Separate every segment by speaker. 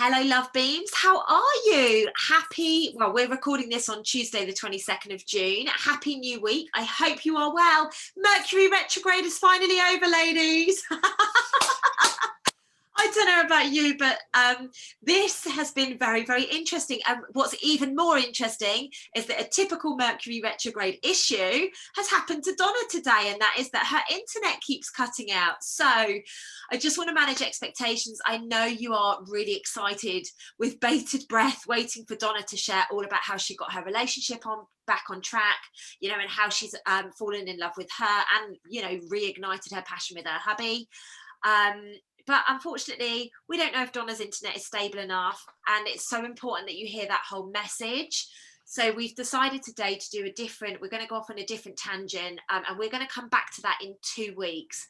Speaker 1: Hello, love beams. How are you? Well, we're recording this on Tuesday, the 22nd of June. Happy new week. I hope you are well. Mercury retrograde is finally over, ladies. I don't know about you, but this has been very, very interesting. And what's even more interesting is that a typical Mercury retrograde issue has happened to Donna today, and that is that her internet keeps cutting out. So I just want to manage expectations. I know you are really excited with bated breath, waiting for Donna to share all about how she got her relationship back on track, you know, and how she's fallen in love with her and, you know, reignited her passion with her hubby. But unfortunately, we don't know if Donna's internet is stable enough, and it's so important that you hear that whole message. So we've decided today to do we're going to go off on a different tangent, and we're going to come back to that in 2 weeks.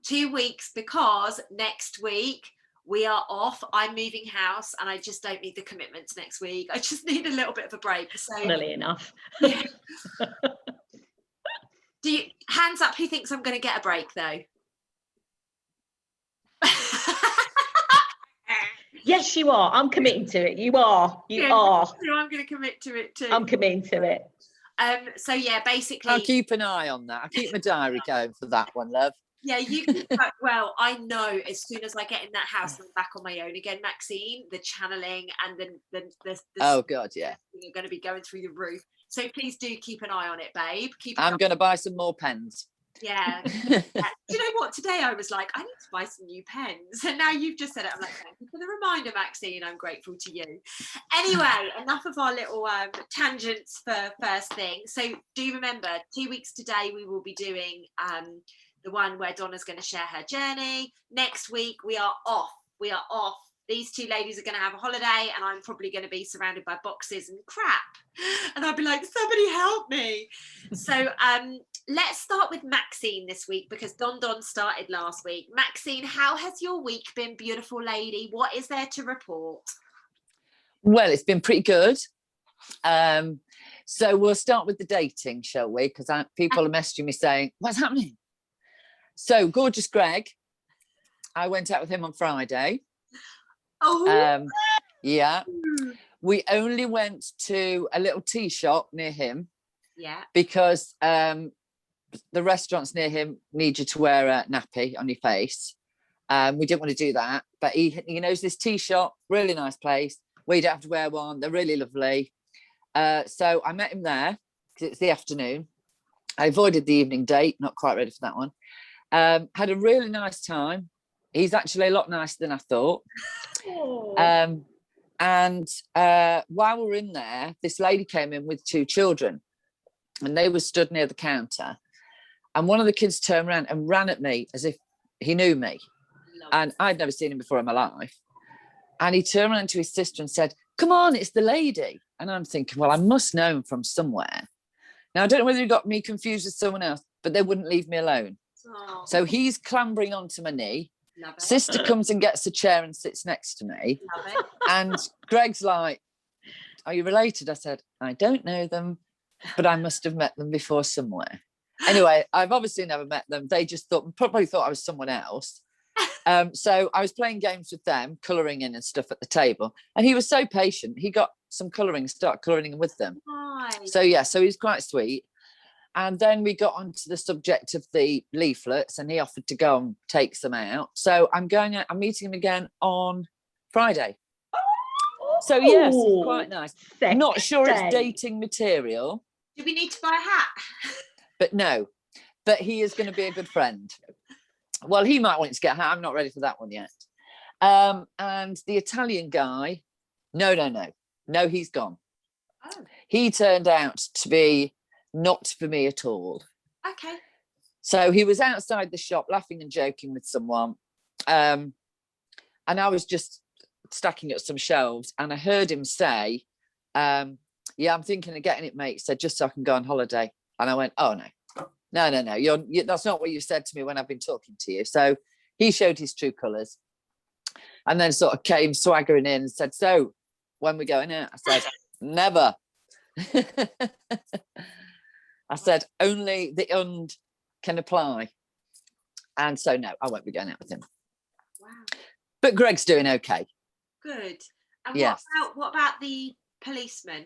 Speaker 1: 2 weeks, because next week we are off. I'm moving house, and I just don't need the commitments next week. I just need a little bit of a break. So
Speaker 2: funnily enough.
Speaker 1: Yeah. Hands up, who thinks I'm going to get a break though?
Speaker 2: Yes, you are. I'm committing to it. You are. You are.
Speaker 1: I'm going to commit to it too.
Speaker 2: I'm committing to it.
Speaker 1: So yeah, basically,
Speaker 3: I'll keep an eye on that. I'll keep my diary going for that one, love.
Speaker 1: Yeah, you can. Well, I know as soon as I get in that house and I'm back on my own again, Maxine, the channeling and the
Speaker 3: oh god, yeah,
Speaker 1: are going to be going through the roof. So please do keep an eye on it, babe.
Speaker 3: I'm going to buy some more pens.
Speaker 1: Yeah. Do you know what? Today I was like, I need to buy some new pens. And now you've just said it. I'm like, thank you for the reminder, Maxine. I'm grateful to you. Anyway, enough of our little tangents for first thing. So do remember, 2 weeks today, we will be doing the one where Donna's going to share her journey. Next week, we are off. These two ladies are going to have a holiday, and I'm probably going to be surrounded by boxes and crap. And I'll be like, somebody help me. So let's start with Maxine this week, because Don started last week. Maxine, how has your week been, beautiful lady? What is there to report?
Speaker 3: Well, it's been pretty good. So we'll start with the dating, shall we? Because people are messaging me saying, what's happening? So gorgeous Greg, I went out with him on Friday.
Speaker 1: Oh,
Speaker 3: yeah. We only went to a little tea shop near him.
Speaker 1: Yeah. Because
Speaker 3: the restaurants near him need you to wear a nappy on your face. We didn't want to do that, but he knows this tea shop, really nice place where you don't have to wear one. They're really lovely. So I met him there because it's the afternoon. I avoided the evening date, not quite ready for that one. Had a really nice time. He's actually a lot nicer than I thought. And while we were in there, this lady came in with 2 children, and they were stood near the counter, and one of the kids turned around and ran at me as if he knew me. And I'd never seen him before in my life. And he turned around to his sister and said, come on, it's the lady. And I'm thinking, well, I must know him from somewhere. Now, I don't know whether he got me confused with someone else, but they wouldn't leave me alone.
Speaker 1: Oh.
Speaker 3: So he's clambering onto my knee. Sister comes and gets a chair and sits next to me. And Greg's like, are you related? I said, I don't know them, but I must have met them before somewhere. Anyway, I've obviously never met them. They just probably thought I was someone else. So I was playing games with them, colouring in and stuff at the table. And he was so patient. He got some colouring, started colouring with them.
Speaker 1: Nice.
Speaker 3: So yeah, so he's quite sweet. And then we got onto the subject of the leaflets, and he offered to go and take some out. So I'm meeting him again on Friday. So yes, it's quite nice. I'm not sure it's dating material.
Speaker 1: Do we need to buy a hat?
Speaker 3: But no, but he is going to be a good friend. Well, he might want to get a hat. I'm not ready for that one yet. And the Italian guy, no, he's gone.
Speaker 1: Oh.
Speaker 3: He turned out to be not for me at all.
Speaker 1: Okay.
Speaker 3: So he was outside the shop laughing and joking with someone. And I was just stacking up some shelves, and I heard him say, yeah, I'm thinking of getting it, mate. He said, just so I can go on holiday. And I went, oh, no. That's not what you said to me when I've been talking to you. So he showed his true colours, and then sort of came swaggering in and said, so when we're going out? I said, never. I said, only the und can apply. And so, no, I won't be going out with him.
Speaker 1: Wow.
Speaker 3: But Greg's doing okay.
Speaker 1: good. And
Speaker 3: Yes.
Speaker 1: what about the policeman?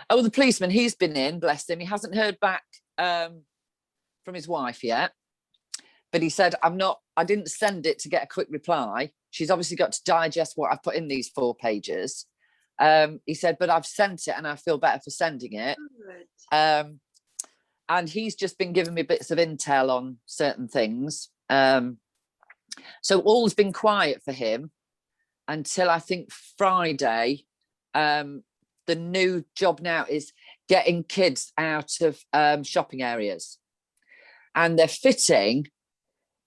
Speaker 3: Oh, the policeman, he's been in, bless him. He hasn't heard back from his wife yet. But he said, I didn't send it to get a quick reply. She's obviously got to digest what I've put in these 4 pages. He said, but I've sent it and I feel better for sending it.
Speaker 1: Good.
Speaker 3: And he's just been giving me bits of intel on certain things. So all's been quiet for him until I think Friday. The new job now is getting kids out of shopping areas. And they're fitting,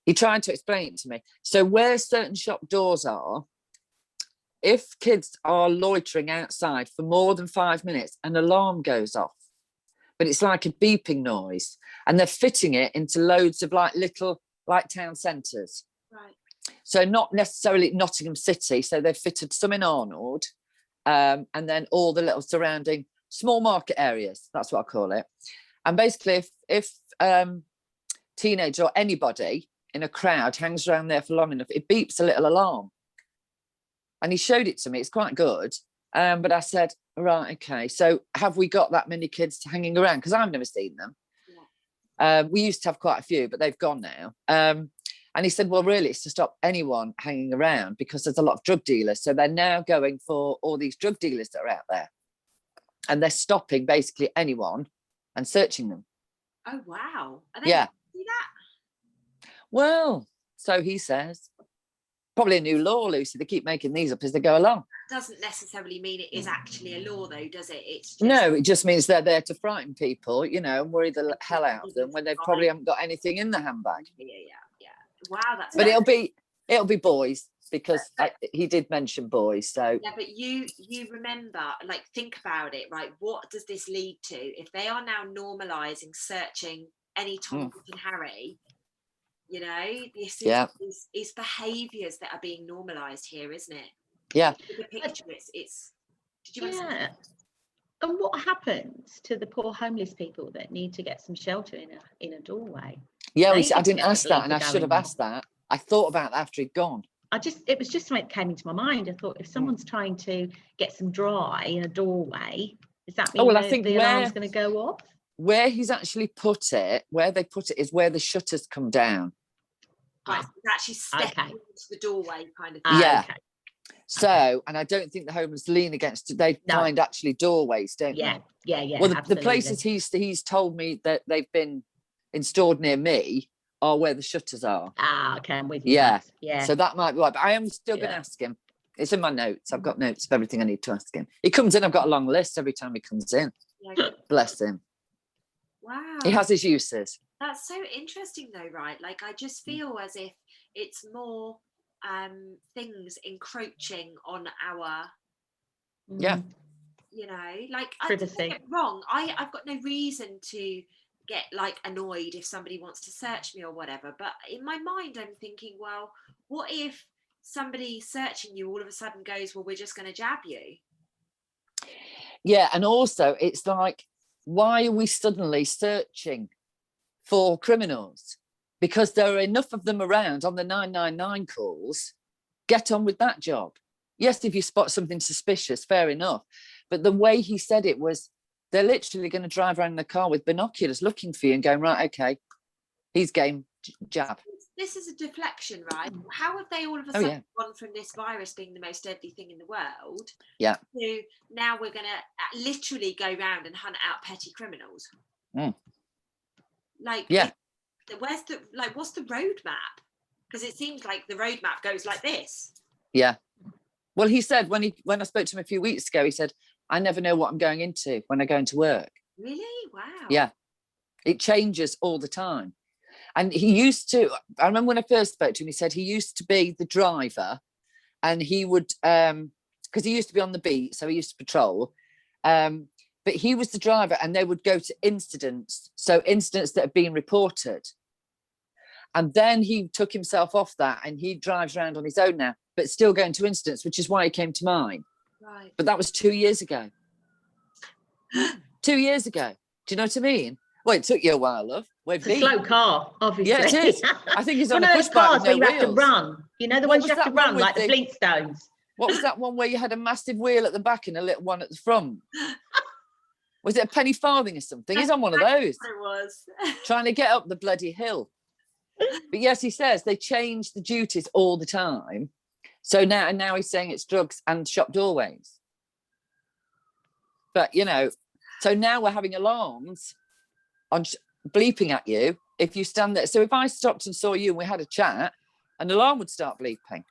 Speaker 3: he tried to explain it to me. So where certain shop doors are, if kids are loitering outside for more than 5 minutes, an alarm goes off. But it's like a beeping noise. And they're fitting it into loads of like little like town centres.
Speaker 1: Right.
Speaker 3: So not necessarily Nottingham City. So they've fitted some in Arnold, and then all the little surrounding small market areas. That's what I call it. And basically, if teenager or anybody in a crowd hangs around there for long enough, it beeps a little alarm. And he showed it to me. It's quite good. But I said, right, okay. So have we got that many kids hanging around? Because I've never seen them. Yeah. We used to have quite a few, but they've gone now. And he said, well, really, it's to stop anyone hanging around because there's a lot of drug dealers. So they're now going for all these drug dealers that are out there. And they're stopping basically anyone and searching them.
Speaker 1: Oh, wow.
Speaker 3: Yeah.
Speaker 1: Do that?
Speaker 3: Well, so he says, probably a new law, Lucy. They keep making these up as they go along.
Speaker 1: Doesn't necessarily mean it is actually a law, though, does it? It's just...
Speaker 3: No, it just means they're there to frighten people, you know, and worry the hell out of them when they probably haven't got anything in the handbag.
Speaker 1: Yeah. Wow, that's.
Speaker 3: But it'll be boys because he did mention boys. So
Speaker 1: yeah, but you remember, like, think about it, right? What does this lead to if they are now normalising searching any Tom, Dick and Harry? You know, this is behaviours that are being normalised here, isn't it?
Speaker 3: Yeah.
Speaker 1: The picture, it's. Did you?
Speaker 2: Yeah. And what happens to the poor homeless people that need to get some shelter in a doorway?
Speaker 3: Yeah, I didn't ask that, and I should have asked that. I thought about that after he'd gone.
Speaker 2: It was just something that came into my mind. I thought, if someone's trying to get some dry in a doorway, does that mean
Speaker 3: I think
Speaker 2: the alarm's going to go off?
Speaker 3: Where he's actually put it, where they put it, is where the shutters come down.
Speaker 1: Right, so it's actually stepping into the doorway kind of
Speaker 3: thing. Yeah.
Speaker 2: Okay.
Speaker 3: So, and I don't think the homeless lean against it. They find actually doorways, don't they?
Speaker 2: Yeah.
Speaker 3: Well, the places he's told me that they've been installed near me are where the shutters are.
Speaker 2: Okay, I'm with you.
Speaker 3: Yeah. So that might be right, but I am still going to ask him. It's in my notes. I've got notes of everything I need to ask him. He comes in, I've got a long list every time he comes in. Yeah. Bless him.
Speaker 1: Wow.
Speaker 3: He has his uses.
Speaker 1: That's so interesting though, right? Like, I just feel as if it's more things encroaching on our you know, like,
Speaker 2: privacy.
Speaker 1: I don't get wrong, I've got no reason to get like annoyed if somebody wants to search me or whatever, but in my mind I'm thinking, well, what if somebody searching you all of a sudden goes, well, we're just going to jab you?
Speaker 3: Yeah. And also it's like, why are we suddenly searching for criminals? Because there are enough of them around on the 999 calls. Get on with that job. Yes, if you spot something suspicious, fair enough. But the way he said it was, they're literally going to drive around in the car with binoculars looking for you and going, right, okay, he's game, jab.
Speaker 1: This is a deflection, right? How have they all of a sudden gone from this virus being the most deadly thing in the world to now we're going to literally go round and hunt out petty criminals? Like, where's the, like, what's the roadmap? Because it seems like the roadmap goes like this. Yeah.
Speaker 3: Well, he said when I spoke to him a few weeks ago, he said, I never know what I'm going into when I go into work.
Speaker 1: Really? Wow.
Speaker 3: Yeah. It changes all the time. And he used to, I remember when I first spoke to him, he said he used to be the driver and he would, because he used to be on the beat, so he used to patrol. But he was the driver and they would go to incidents. So incidents that have been reported. And then he took himself off that and he drives around on his own now, but still going to incidents, which is why he came to mine.
Speaker 1: Right.
Speaker 3: But that was 2 years ago. 2 years ago. Do you know what I mean? Well, it took you a while, love.
Speaker 2: It's a slow car, obviously.
Speaker 3: Yeah, it is. I think he's on a push bike
Speaker 2: cars
Speaker 3: with no
Speaker 2: where you have to
Speaker 3: wheels.
Speaker 2: run. You know, the ones you have to run, like the Flintstones.
Speaker 3: What was that one where you had a massive wheel at the back and a little one at the front? Was it a penny farthing or something? He's on one of those.
Speaker 1: It was.
Speaker 3: Trying to get up the bloody hill. But yes, he says they change the duties all the time. So now he's saying it's drugs and shop doorways. But, you know, so now we're having alarms on bleeping at you if you stand there. So if I stopped and saw you and we had a chat, an alarm would start bleeping.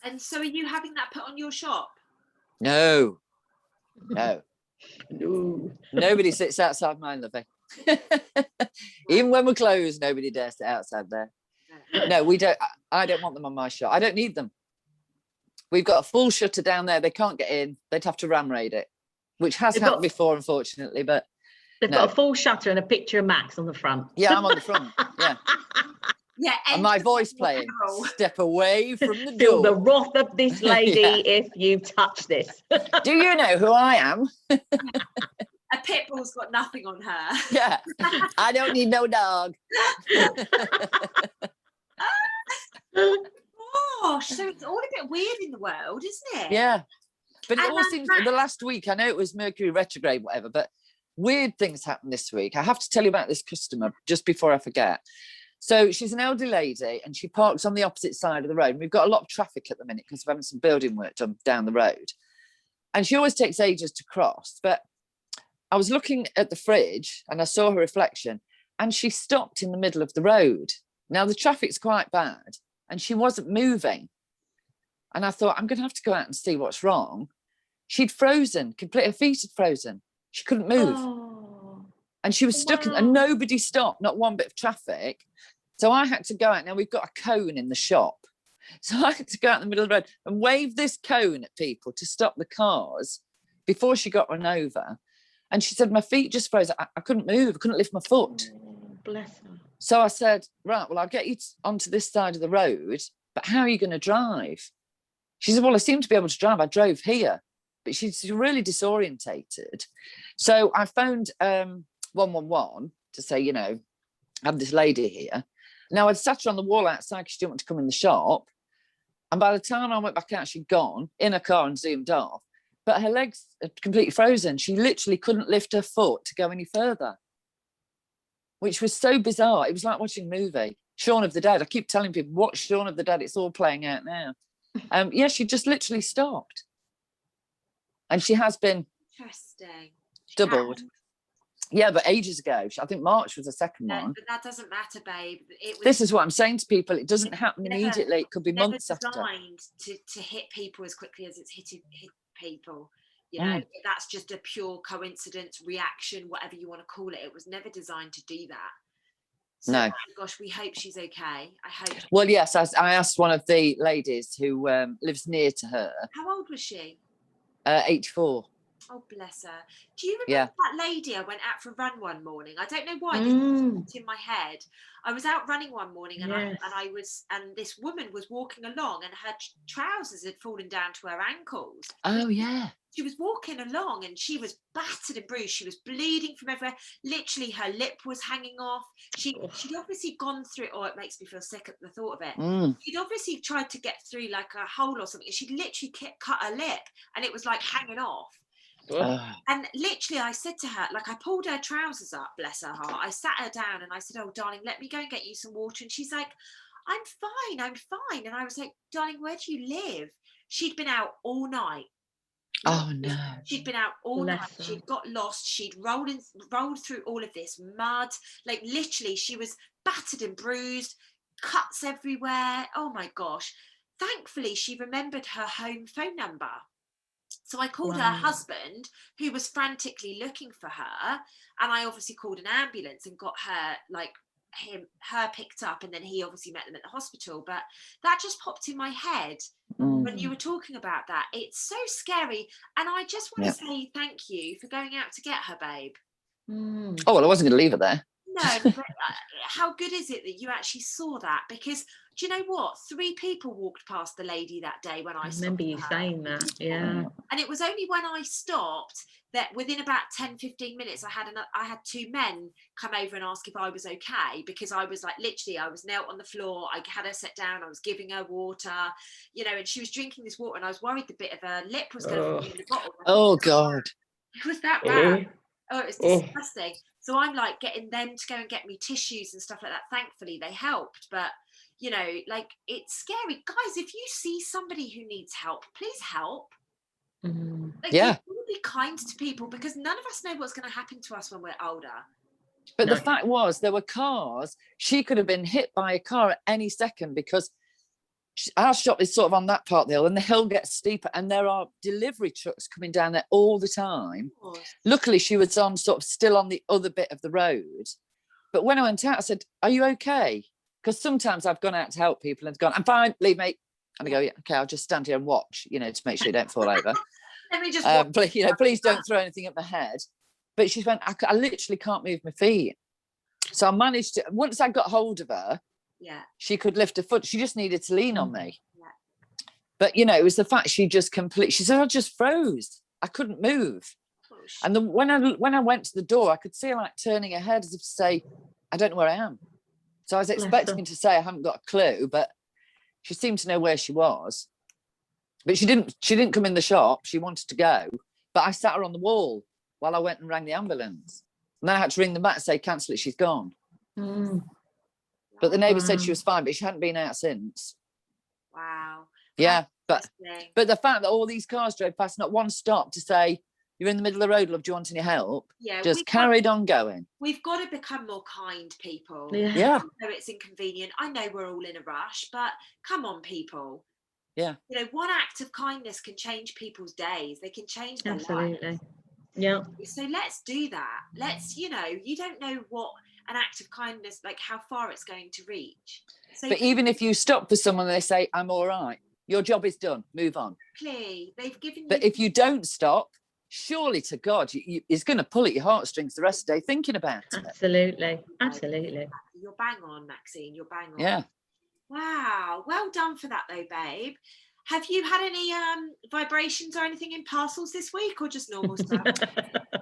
Speaker 1: And so are you having that put on your shop?
Speaker 3: No.
Speaker 2: No.
Speaker 3: Nobody sits outside mine, lovey. Even when we're closed, nobody dares sit outside there. No, we don't. I don't want them on my shop. I don't need them. We've got a full shutter down there. They can't get in. They'd have to ram raid it, which has happened before, unfortunately. But
Speaker 2: they've got a full shutter and a picture of Max on the front.
Speaker 3: Yeah, I'm on the front. Yeah.
Speaker 1: Yeah,
Speaker 3: and my voice playing. Step away from the door.
Speaker 2: Feel the wrath of this lady if you touch this.
Speaker 3: Do you know who I am?
Speaker 1: A pit bull's got nothing on her.
Speaker 3: Yeah, I don't need no dog.
Speaker 1: Gosh, so it's all a bit weird in the world, isn't it?
Speaker 3: Yeah, but it all seems the last week. I know it was Mercury retrograde, whatever, but weird things happened this week. I have to tell you about this customer just before I forget. So she's an elderly lady and she parks on the opposite side of the road. And we've got a lot of traffic at the minute because we're having some building work done down the road. And she always takes ages to cross. But I was looking at the fridge and I saw her reflection and she stopped in the middle of the road. Now the traffic's quite bad and she wasn't moving. And I thought, I'm going to have to go out and see what's wrong. She'd frozen, her feet had frozen. She couldn't move. Oh, and she was stuck and nobody stopped, not one bit of traffic. So I had to go out. Now we've got a cone in the shop. So I had to go out in the middle of the road and wave this cone at people to stop the cars before she got run over. And she said, my feet just froze. I couldn't move. I couldn't lift my foot.
Speaker 2: Oh, bless her.
Speaker 3: So I said, right, well, I'll get you onto this side of the road, but how are you going to drive? She said, well, I seem to be able to drive. I drove here. But she's really disorientated. So I phoned 111 to say, you know, I have this lady here. Now I'd sat her on the wall outside because she didn't want to come in the shop. And by the time I went back out, she'd gone in her car and zoomed off. But her legs had completely frozen. She literally couldn't lift her foot to go any further, which was so bizarre. It was like watching a movie. Shaun of the Dead. I keep telling people, watch Shaun of the Dead. It's all playing out now. Yeah, she just literally stopped. And she has been doubled. Yeah, but ages ago. I think March was the second one.
Speaker 1: But that doesn't matter, babe.
Speaker 3: This is what I'm saying to people. It doesn't happen immediately. It could be months after.
Speaker 1: Designed to hit people as quickly as it's hit people. You know, that's just a pure coincidence, reaction, whatever you want to call it. It was never designed to do that. So,
Speaker 3: no.
Speaker 1: Gosh, we hope she's okay. I hope.
Speaker 3: Well, yes, I asked one of the ladies who lives near to her.
Speaker 1: How old was she?
Speaker 3: 84.
Speaker 1: Oh, bless her. Do you remember that lady I went out for a run one morning? I don't know why this popped in my head. I was out running one morning and this woman was walking along and her trousers had fallen down to her ankles.
Speaker 3: Oh, yeah.
Speaker 1: She was walking along and she was battered and bruised. She was bleeding from everywhere. Literally, her lip was hanging off. She'd obviously gone through. Oh, it makes me feel sick at the thought of it. She'd obviously tried to get through like a hole or something. She'd literally cut her lip and it was like hanging off. And literally I said to her, like, I pulled her trousers up, bless her heart. I sat her down and I said, oh, darling, let me go and get you some water. And she's like, I'm fine. And I was like, darling, where do you live? She'd been out all night.
Speaker 3: Oh no.
Speaker 1: She'd been out all night. She'd got lost. She'd rolled through all of this mud. Like, literally, she was battered and bruised, cuts everywhere. Oh my gosh. Thankfully, she remembered her home phone number. So I called her husband, who was frantically looking for her, and I obviously called an ambulance and got her picked up, and then he obviously met them at the hospital. But that just popped in my head when you were talking about that. It's so scary, and I just want to say thank you for going out to get her, babe.
Speaker 3: Oh, well, I wasn't going to leave her there.
Speaker 1: No, but how good is it that you actually saw that? Because Do you know what? 3 people walked past the lady that day when I stopped.
Speaker 2: I remember you saying that, yeah.
Speaker 1: And it was only when I stopped that within about 10-15 minutes I had 2 men come over and ask if I was okay, because I was like, literally, I was knelt on the floor, I had her sit down, I was giving her water, you know, and she was drinking this water, and I was worried the bit of her lip was going to fall in the bottle.
Speaker 3: Oh God.
Speaker 1: It was that bad. Oh, it was disgusting. So I'm like getting them to go and get me tissues and stuff like that. Thankfully they helped, but you know, like, it's scary, guys. If you see somebody who needs help, please help. Like,
Speaker 3: yeah,
Speaker 1: be kind to people, because none of us know what's going to happen to us when we're older.
Speaker 3: but the fact was, there were cars. She could have been hit by a car at any second, because our shop is sort of on that part of the hill, and the hill gets steeper, and there are delivery trucks coming down there all the time. Luckily she was on sort of still on the other bit of the road, but when I went out I said, are you okay? Because sometimes I've gone out to help people and gone, I'm fine, leave me. And I go, yeah, okay, I'll just stand here and watch, you know, to make sure you don't fall over.
Speaker 1: Let me just
Speaker 3: please don't throw anything at my head. But she went, I literally can't move my feet. So I managed to, once I got hold of her, she could lift her foot. She just needed to lean on me. But, you know, it was the fact she said, I just froze. I couldn't move. And then when I went to the door, I could see her like turning her head as if to say, I don't know where I am. So I was expecting to say I haven't got a clue, but she seemed to know where she was. But she didn't come in the shop. She wanted to go. But I sat her on the wall while I went and rang the ambulance. And then I had to ring them back and say, cancel it, she's gone. But the neighbour said she was fine, but she hadn't been out since.
Speaker 1: Wow.
Speaker 3: Yeah, but the fact that all these cars drove past, not one stop to say, you're in the middle of the road, love, do you want any help?
Speaker 1: Yeah,
Speaker 3: just carried on going.
Speaker 1: We've got to become more kind, people.
Speaker 3: Yeah.
Speaker 1: I know it's inconvenient. I know we're all in a rush, but come on, people.
Speaker 3: Yeah.
Speaker 1: You know, one act of kindness can change people's days. They can change their lives.
Speaker 2: Yeah.
Speaker 1: So let's do that. Let's, you know, you don't know what an act of kindness, like how far it's going to reach. So
Speaker 3: but even if you stop for someone and they say, I'm all right, your job is done, move on.
Speaker 1: Please, they've given you.
Speaker 3: But if you don't stop, surely to God, it's going to pull at your heartstrings the rest of the day thinking about it.
Speaker 2: Absolutely.
Speaker 1: You're bang on, Maxine. You're bang on.
Speaker 3: Yeah.
Speaker 1: Wow. Well done for that, though, babe. Have you had any vibrations or anything in parcels this week, or just normal stuff?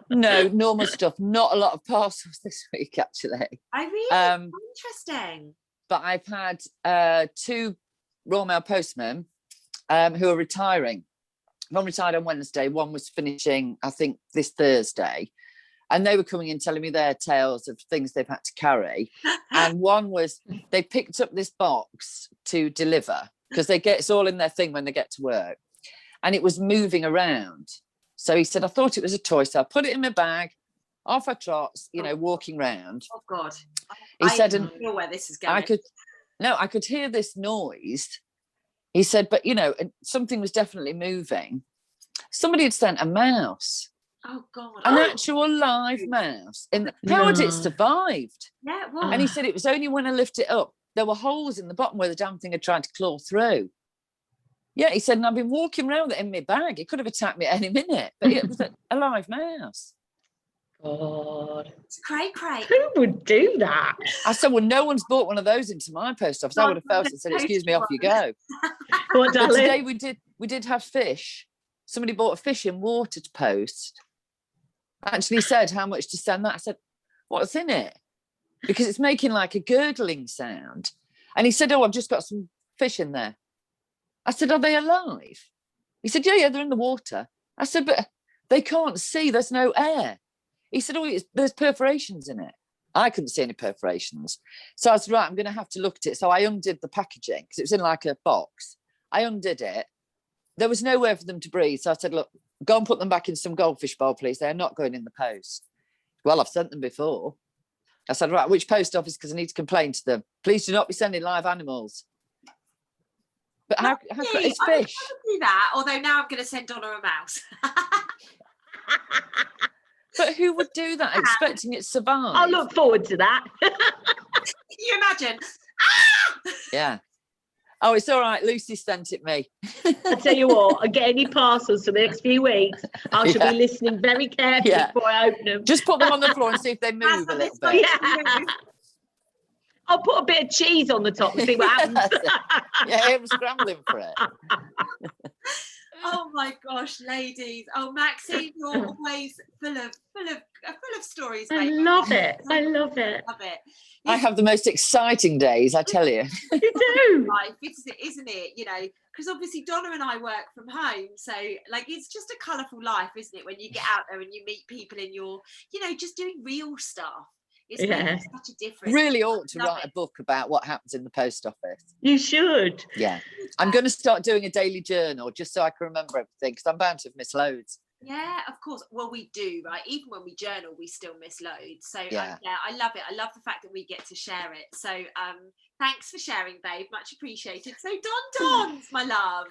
Speaker 3: No, normal stuff. Not a lot of parcels this week, actually.
Speaker 1: I really interesting.
Speaker 3: But I've had 2 Royal Mail postmen who are retiring. One retired on Wednesday, one was finishing, I think, this Thursday. And they were coming in telling me their tales of things they've had to carry. And one was, they picked up this box to deliver, because it's all in their thing when they get to work. And it was moving around. So he said, I thought it was a toy. So I put it in my bag, off I trot, you know, walking round.
Speaker 1: Oh, God.
Speaker 3: He said,
Speaker 1: and know where this is going.
Speaker 3: I could hear this noise. He said, but, you know, something was definitely moving. Somebody had sent a mouse.
Speaker 1: Oh, God.
Speaker 3: An actual live mouse. How had it survived?
Speaker 1: Yeah, it was.
Speaker 3: And he said it was only when I lifted it up, there were holes in the bottom where the damn thing had tried to claw through. Yeah, he said, and I've been walking around with it in my bag. It could have attacked me at any minute, but it was a live mouse.
Speaker 2: God.
Speaker 1: It's cray.
Speaker 2: Who would do that?
Speaker 3: I said, well, no one's bought one of those into my post office. I would have felt it and said, excuse me, off you go.
Speaker 2: What,
Speaker 3: but today we did have fish. Somebody bought a fish in water to post. Actually said how much to send that. I said, what's in it? Because it's making like a gurgling sound. And he said, oh, I've just got some fish in there. I said, are they alive? He said, yeah, they're in the water. I said, but they can't see, there's no air. He said, oh, there's perforations in it. I couldn't see any perforations. So I said, right, I'm going to have to look at it. So I undid the packaging because it was in like a box. I undid it. There was nowhere for them to breathe. So I said, look, go and put them back in some goldfish bowl, please. They're not going in the post. Well, I've sent them before. I said, right, which post office? Because I need to complain to them. Please do not be sending live animals. But how it's fish.
Speaker 1: I would do that, although now I'm going to send Donna a mouse.
Speaker 3: But who would do that, expecting it to survive?
Speaker 2: I'll look forward to that.
Speaker 1: Can you imagine? Ah!
Speaker 3: Yeah. Oh, it's all right. Lucy sent it me.
Speaker 2: I tell you what, I get any parcels for the next few weeks, I shall be listening very carefully before I open them.
Speaker 3: Just put them on the floor and see if they move a little bit.
Speaker 2: Yeah. I'll put a bit of cheese on the top and see what happens.
Speaker 3: Yeah, I'm scrambling for it.
Speaker 1: Oh my gosh, ladies! Oh, Maxine, you're always full of stories.
Speaker 2: I
Speaker 1: Baby.
Speaker 2: love it. I love it.
Speaker 1: Love it.
Speaker 3: I have the most exciting days, I tell you.
Speaker 2: You do.
Speaker 1: Life, isn't it? You know, because obviously Donna and I work from home, so like it's just a colourful life, isn't it? When you get out there and you meet people and you're, you know, just doing real stuff. It's making such a difference.
Speaker 3: Really ought to write a book about what happens in the post office.
Speaker 2: You should.
Speaker 3: Yeah. I'm going to start doing a daily journal just so I can remember everything, because I'm bound to have missed loads.
Speaker 1: Yeah, of course. Well, we do, right? Even when we journal, we still miss loads. So
Speaker 3: yeah,
Speaker 1: I love it. I love the fact that we get to share it. So thanks for sharing, babe. Much appreciated. So Dons, my love.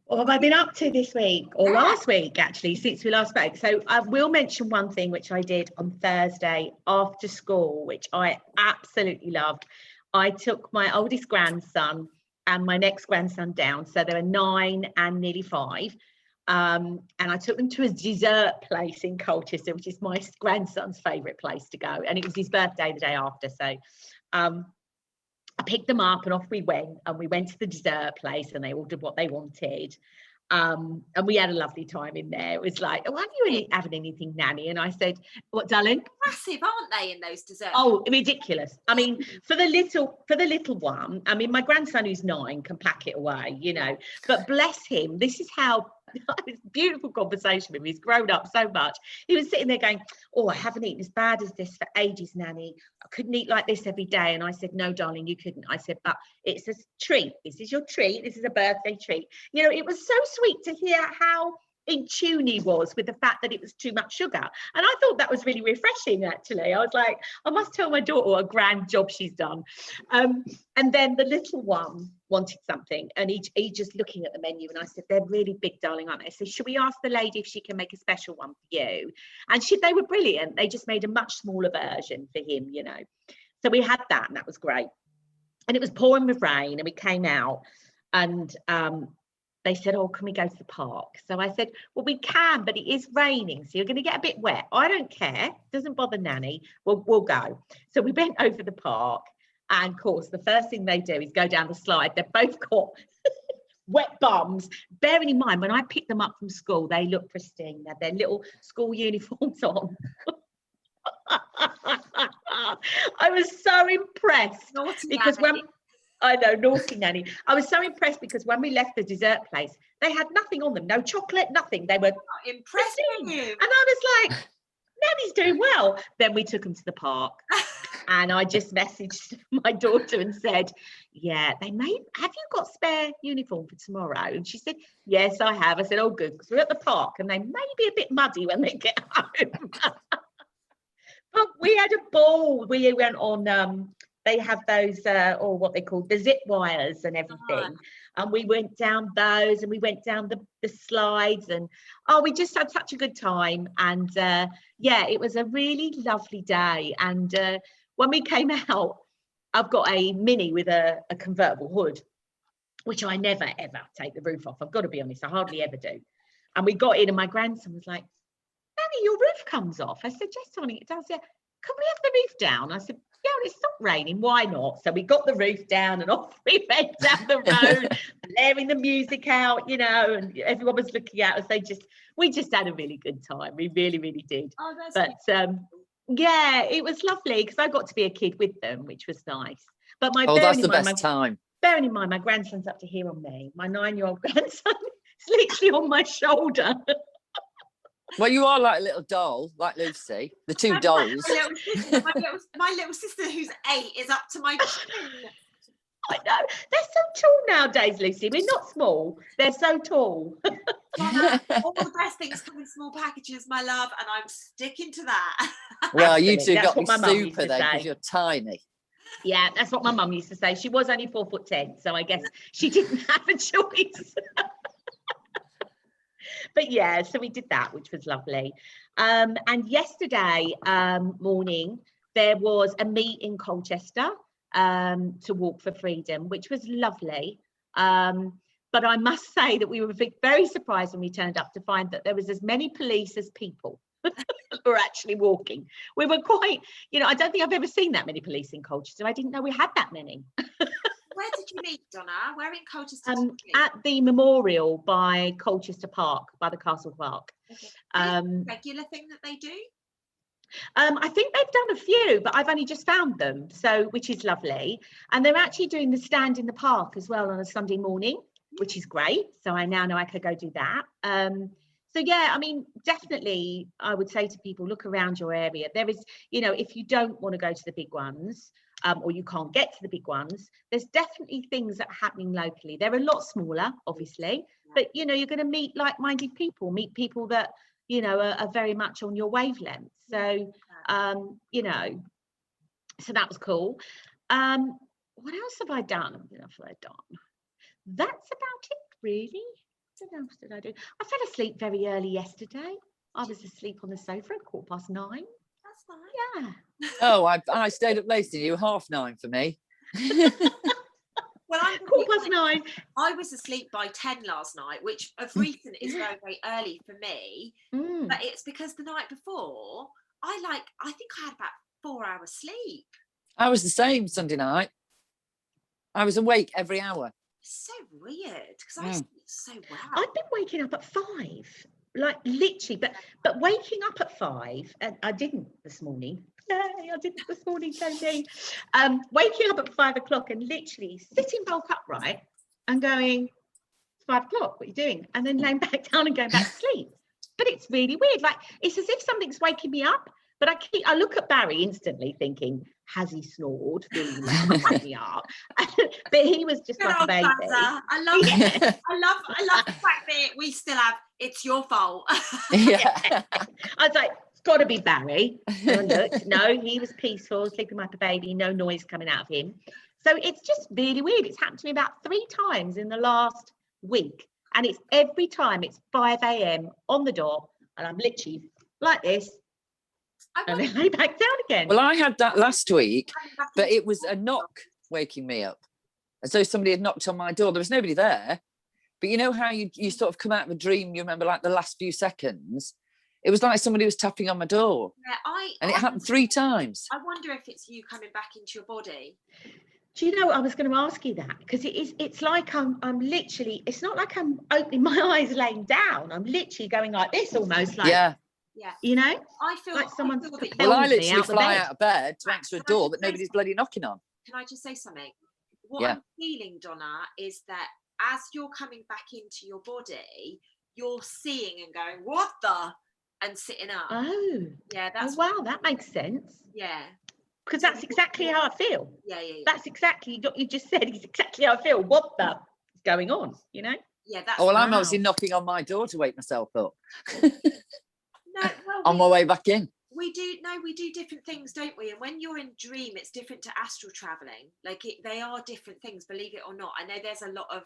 Speaker 2: What have I been up to this week, or last week actually, since we last spoke? So I will mention one thing which I did on Thursday after school, which I absolutely loved. I took my oldest grandson and my next grandson down, so they were 9 and nearly 5, and I took them to a dessert place in Colchester, which is my grandson's favourite place to go, and it was his birthday the day after, so I picked them up and off we went, and we went to the dessert place and they ordered what they wanted, and we had a lovely time in there. It was like, oh, aren't you having anything, Nanny? And I said, what, darling?
Speaker 1: Massive, aren't they, in those desserts?
Speaker 2: Oh, ridiculous. I mean, for the little one, I mean, my grandson who's 9 can pack it away, you know, but bless him, this is how, it's a beautiful conversation with him. He's grown up so much. He was sitting there going, oh, I haven't eaten as bad as this for ages, Nanny. I couldn't eat like this every day. And I said, no, darling, you couldn't. I said, but it's a treat. This is your treat. This is a birthday treat. You know, it was so sweet to hear how in tune he was with the fact that it was too much sugar. And I thought that was really refreshing, actually. I was like, I must tell my daughter what a grand job she's done. And then the little one wanted something, and he just looking at the menu, and I said, they're really big, darling, aren't they? I said, should we ask the lady if she can make a special one for you? And they were brilliant. They just made a much smaller version for him, you know. So we had that, and that was great. And it was pouring with rain, and we came out, and they said, oh, can we go to the park? So I said, well, we can, but it is raining, so you're going to get a bit wet. I don't care. Doesn't bother Nanny. We'll go. So we went over the park, and of course, the first thing they do is go down the slide. They've both got wet bums. Bearing in mind, when I picked them up from school, they look pristine. They had their little school uniforms on. I was so impressed because I know, naughty Nanny. I was so impressed because when we left the dessert place, they had nothing on them, no chocolate, nothing. They were
Speaker 1: impressive.
Speaker 2: And I was like, Nanny's doing well. Then we took them to the park, and I just messaged my daughter and said, yeah, have you got spare uniform for tomorrow? And she said, yes, I have. I said, oh, good, because we're at the park and they may be a bit muddy when they get home. But we had a ball. We went on, they have those, or what they call the zip wires and everything. And we went down those, and we went down the slides, and we just had such a good time. And yeah, it was a really lovely day. And when we came out, I've got a Mini with a convertible hood, which I never ever take the roof off. I've got to be honest, I hardly ever do. And we got in, and my grandson was like, Nanny, your roof comes off. I said, yes, darling, it does. Yeah. Can we have the roof down? I said, yeah, well, it's not raining, why not? So we got the roof down, and off we went down the road, blaring the music out, you know, and everyone was looking at us. We just had a really good time. We really, really did.
Speaker 1: Oh, that's
Speaker 2: yeah, it was lovely because I got to be a kid with them, which was nice. But
Speaker 3: that's the best time.
Speaker 2: Bearing in mind, my grandson's up to here on me. My 9-year-old grandson is literally on my shoulder.
Speaker 3: Well, you are like a little doll, like Lucy. The two dolls.
Speaker 1: My little sister, who's 8, is up to my chin.
Speaker 2: I know. They're so tall nowadays, Lucy. We're not small. They're so tall.
Speaker 1: All the best things come in small packages, my love, and I'm sticking to that.
Speaker 3: Well, you two
Speaker 2: That's
Speaker 3: got me super then,
Speaker 2: say.
Speaker 3: because you're tiny.
Speaker 2: Yeah, that's what my mum used to say. She was only 4'10", so I guess she didn't have a choice. But yeah, so we did that, which was lovely. And yesterday morning, there was a meet in Colchester to Walk for Freedom, which was lovely. But I must say that we were very surprised when we turned up to find that there was as many police as people. were actually walking. We were quite, I don't think I've ever seen that many police in Colchester. I didn't know we had that many.
Speaker 1: Where did you meet, Donna? Where in Colchester?
Speaker 2: At the memorial by Colchester Park, by the Castle Park.
Speaker 1: Okay. Is it a regular thing that they do?
Speaker 2: I think they've done a few, but I've only just found them, which is lovely. And they're actually doing the stand in the park as well on a Sunday morning, which is great. So I now know I could go do that. So yeah, I mean, definitely, I would say to people, look around your area. There is, if you don't want to go to the big ones, or you can't get to the big ones, there's definitely things that are happening locally. They're a lot smaller, obviously, but you're going to meet like-minded people, meet people that are very much on your wavelength. So so that was cool. What else have I done? That's about it, really. What else did I do? I fell asleep very early yesterday. I was asleep on the sofa at 9:15.
Speaker 1: That's nice.
Speaker 2: Yeah.
Speaker 3: Oh, I stayed up later than you, 9:30 for me.
Speaker 1: Well, I'm
Speaker 2: 9:15.
Speaker 1: I was asleep by 10 last night, which of recent is very, very early for me. But it's because the night before, I think I had about 4 hours sleep.
Speaker 3: I was the same Sunday night. I was awake every hour.
Speaker 1: It's so weird because I sleep so well.
Speaker 2: I've been waking up at 5, like literally, but waking up at 5, and I didn't this morning. Yay, I didn't this morning, Tony. Waking up at 5 o'clock and literally sitting bolt upright and going, it's 5 o'clock, what are you doing? And then laying back down and going back to sleep. But it's really weird. Like, it's as if something's waking me up, but I look at Barry instantly thinking, has he snored really loud and wake me up? But he was just like a baby.
Speaker 1: I love it. I love the fact that we still have, it's your fault.
Speaker 3: Yeah.
Speaker 2: I was like, it's got to be Barry. And I looked, no, he was peaceful, sleeping like a baby, no noise coming out of him. So it's just really weird. It's happened to me about 3 times in the last week. And it's every time it's 5 a.m. on the dot, and I'm literally like this. And then lay back down again.
Speaker 3: Well, I had that last week, but it was a knock waking me up, as though somebody had knocked on my door. There was nobody there, but you know how you sort of come out of a dream, you remember like the last few seconds? It was like somebody was tapping on my door. Yeah, it happened 3 times.
Speaker 1: I wonder if it's you coming back into your body.
Speaker 2: Do you know, I was going to ask you that, because it's like I'm literally, it's not like I'm opening my eyes laying down. I'm literally going like this, almost like,
Speaker 1: yeah.
Speaker 2: I feel like someone's
Speaker 3: well, I literally fly out of bed to answer a door that nobody's bloody knocking on.
Speaker 1: Can I just say something? What I'm feeling, Donna, is that as you're coming back into your body, you're seeing and going, what the? And sitting up.
Speaker 2: Oh.
Speaker 1: Yeah, that's
Speaker 2: wow, that makes sense.
Speaker 1: Yeah.
Speaker 2: Because that's exactly how I feel.
Speaker 1: Yeah.
Speaker 2: That's exactly what you just said. It's exactly how I feel. What the is going on,
Speaker 1: Yeah, that's
Speaker 3: I'm obviously knocking on my door to wake myself up.
Speaker 1: No, well,
Speaker 3: on my way back in.
Speaker 1: We do different things, don't we? And when you're in dream, it's different to astral traveling. Like they are different things, believe it or not. I know there's a lot of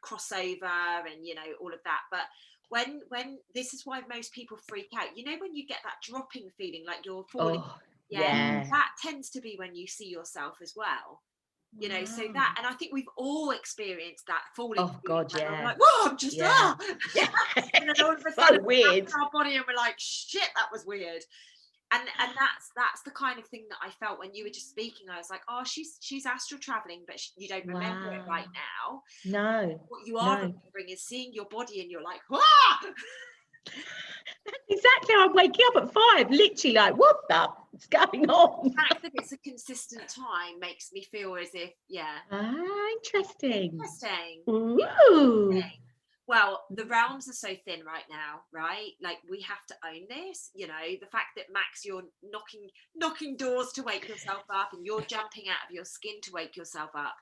Speaker 1: crossover and all of that, but when this is why most people freak out. When you get that dropping feeling, like you're falling. That tends to be when you see yourself as well. So that, and I think we've all experienced that falling.
Speaker 2: Oh God, yeah.
Speaker 1: I'm like, whoa, I'm just and then all of a sudden,
Speaker 2: so weird.
Speaker 1: Our body, and we're like, shit, that was weird. And that's the kind of thing that I felt when you were just speaking. I was like, oh, she's astral traveling, but you don't remember it right now.
Speaker 2: No.
Speaker 1: What you are remembering is seeing your body, and you're like, whoa.
Speaker 2: That's exactly how I'm waking up at 5, literally like, what the? What's going on?
Speaker 1: The fact that it's a consistent time makes me feel as if,
Speaker 2: interesting.
Speaker 1: Ooh. Well, the realms are so thin right now, right? Like, we have to own this. The fact that, Max, you're knocking doors to wake yourself up, and you're jumping out of your skin to wake yourself up.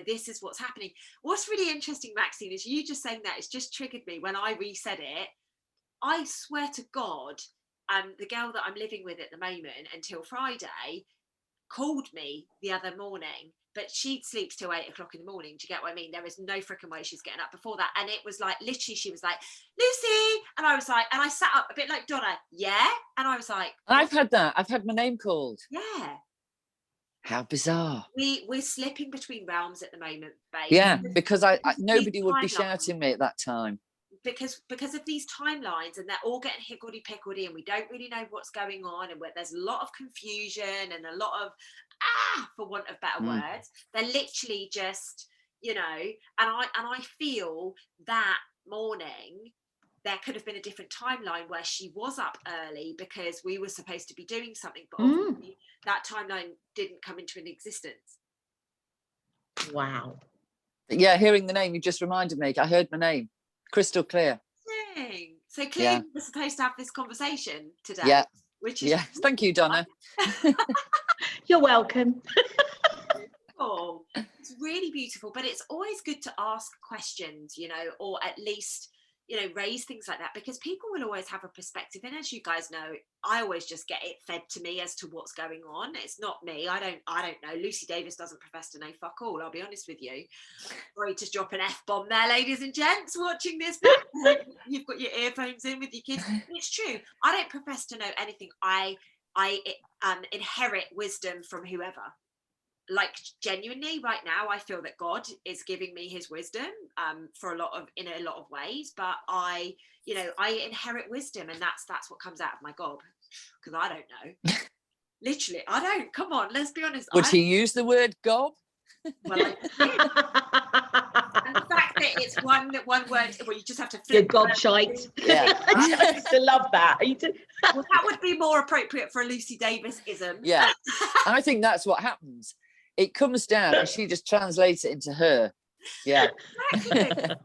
Speaker 1: This is what's happening. What's really interesting, Maxine, is you just saying that, it's just triggered me when I resaid it. I swear to God, the girl that I'm living with at the moment until Friday called me the other morning, but she sleeps till 8 o'clock in the morning. Do you get what I mean? There is no freaking way she's getting up before that. And it was like, literally, she was like, Lucy. And I was like, and I sat up a bit like Donna. Yeah. And I was like,
Speaker 3: I've had that. I've had my name called.
Speaker 1: Yeah.
Speaker 3: How bizarre.
Speaker 1: We're slipping between realms at the moment, babe.
Speaker 3: Yeah, because I nobody would be shouting me at that time.
Speaker 1: because of these timelines, and they're all getting higgledy-piggledy, and we don't really know what's going on, and there's a lot of confusion and a lot of for want of better words, they're literally just, you know, and I feel that morning there could have been a different timeline where she was up early because we were supposed to be doing something, but obviously that timeline didn't come into an existence.
Speaker 2: Wow.
Speaker 3: Yeah, hearing the name, you just reminded me. I heard my name crystal clear.
Speaker 1: So clearly we're supposed to have this conversation today. Which is
Speaker 3: thank you, Donna.
Speaker 2: You're welcome.
Speaker 1: Oh, it's really beautiful, but it's always good to ask questions, you know, or at least, you know, raise things like that, because people will always have a perspective. And as you guys know, I always just get it fed to me as to what's going on. It's not me. I don't know. Lucy Davis doesn't profess to know fuck all, I'll be honest with you. Sorry to drop an F-bomb there, ladies and gents watching this. You've got your earphones in with your kids. It's true. I don't profess to know anything. I inherit wisdom from whoever. Like, genuinely right now I feel that God is giving me his wisdom in a lot of ways, but I inherit wisdom, and that's what comes out of my gob, because I don't know. Literally, I don't. Come on, let's be honest.
Speaker 3: Would he use the word gob?
Speaker 1: Well, I did. And the fact that it's one word, well, you just have to
Speaker 2: flip. Your gobshite.
Speaker 3: Yeah.
Speaker 2: I used to love that.
Speaker 1: Well, that would be more appropriate for a Lucy Davis-ism.
Speaker 3: Yeah. I think that's what happens. It comes down and she just translates it into her. Yeah.
Speaker 1: Exactly.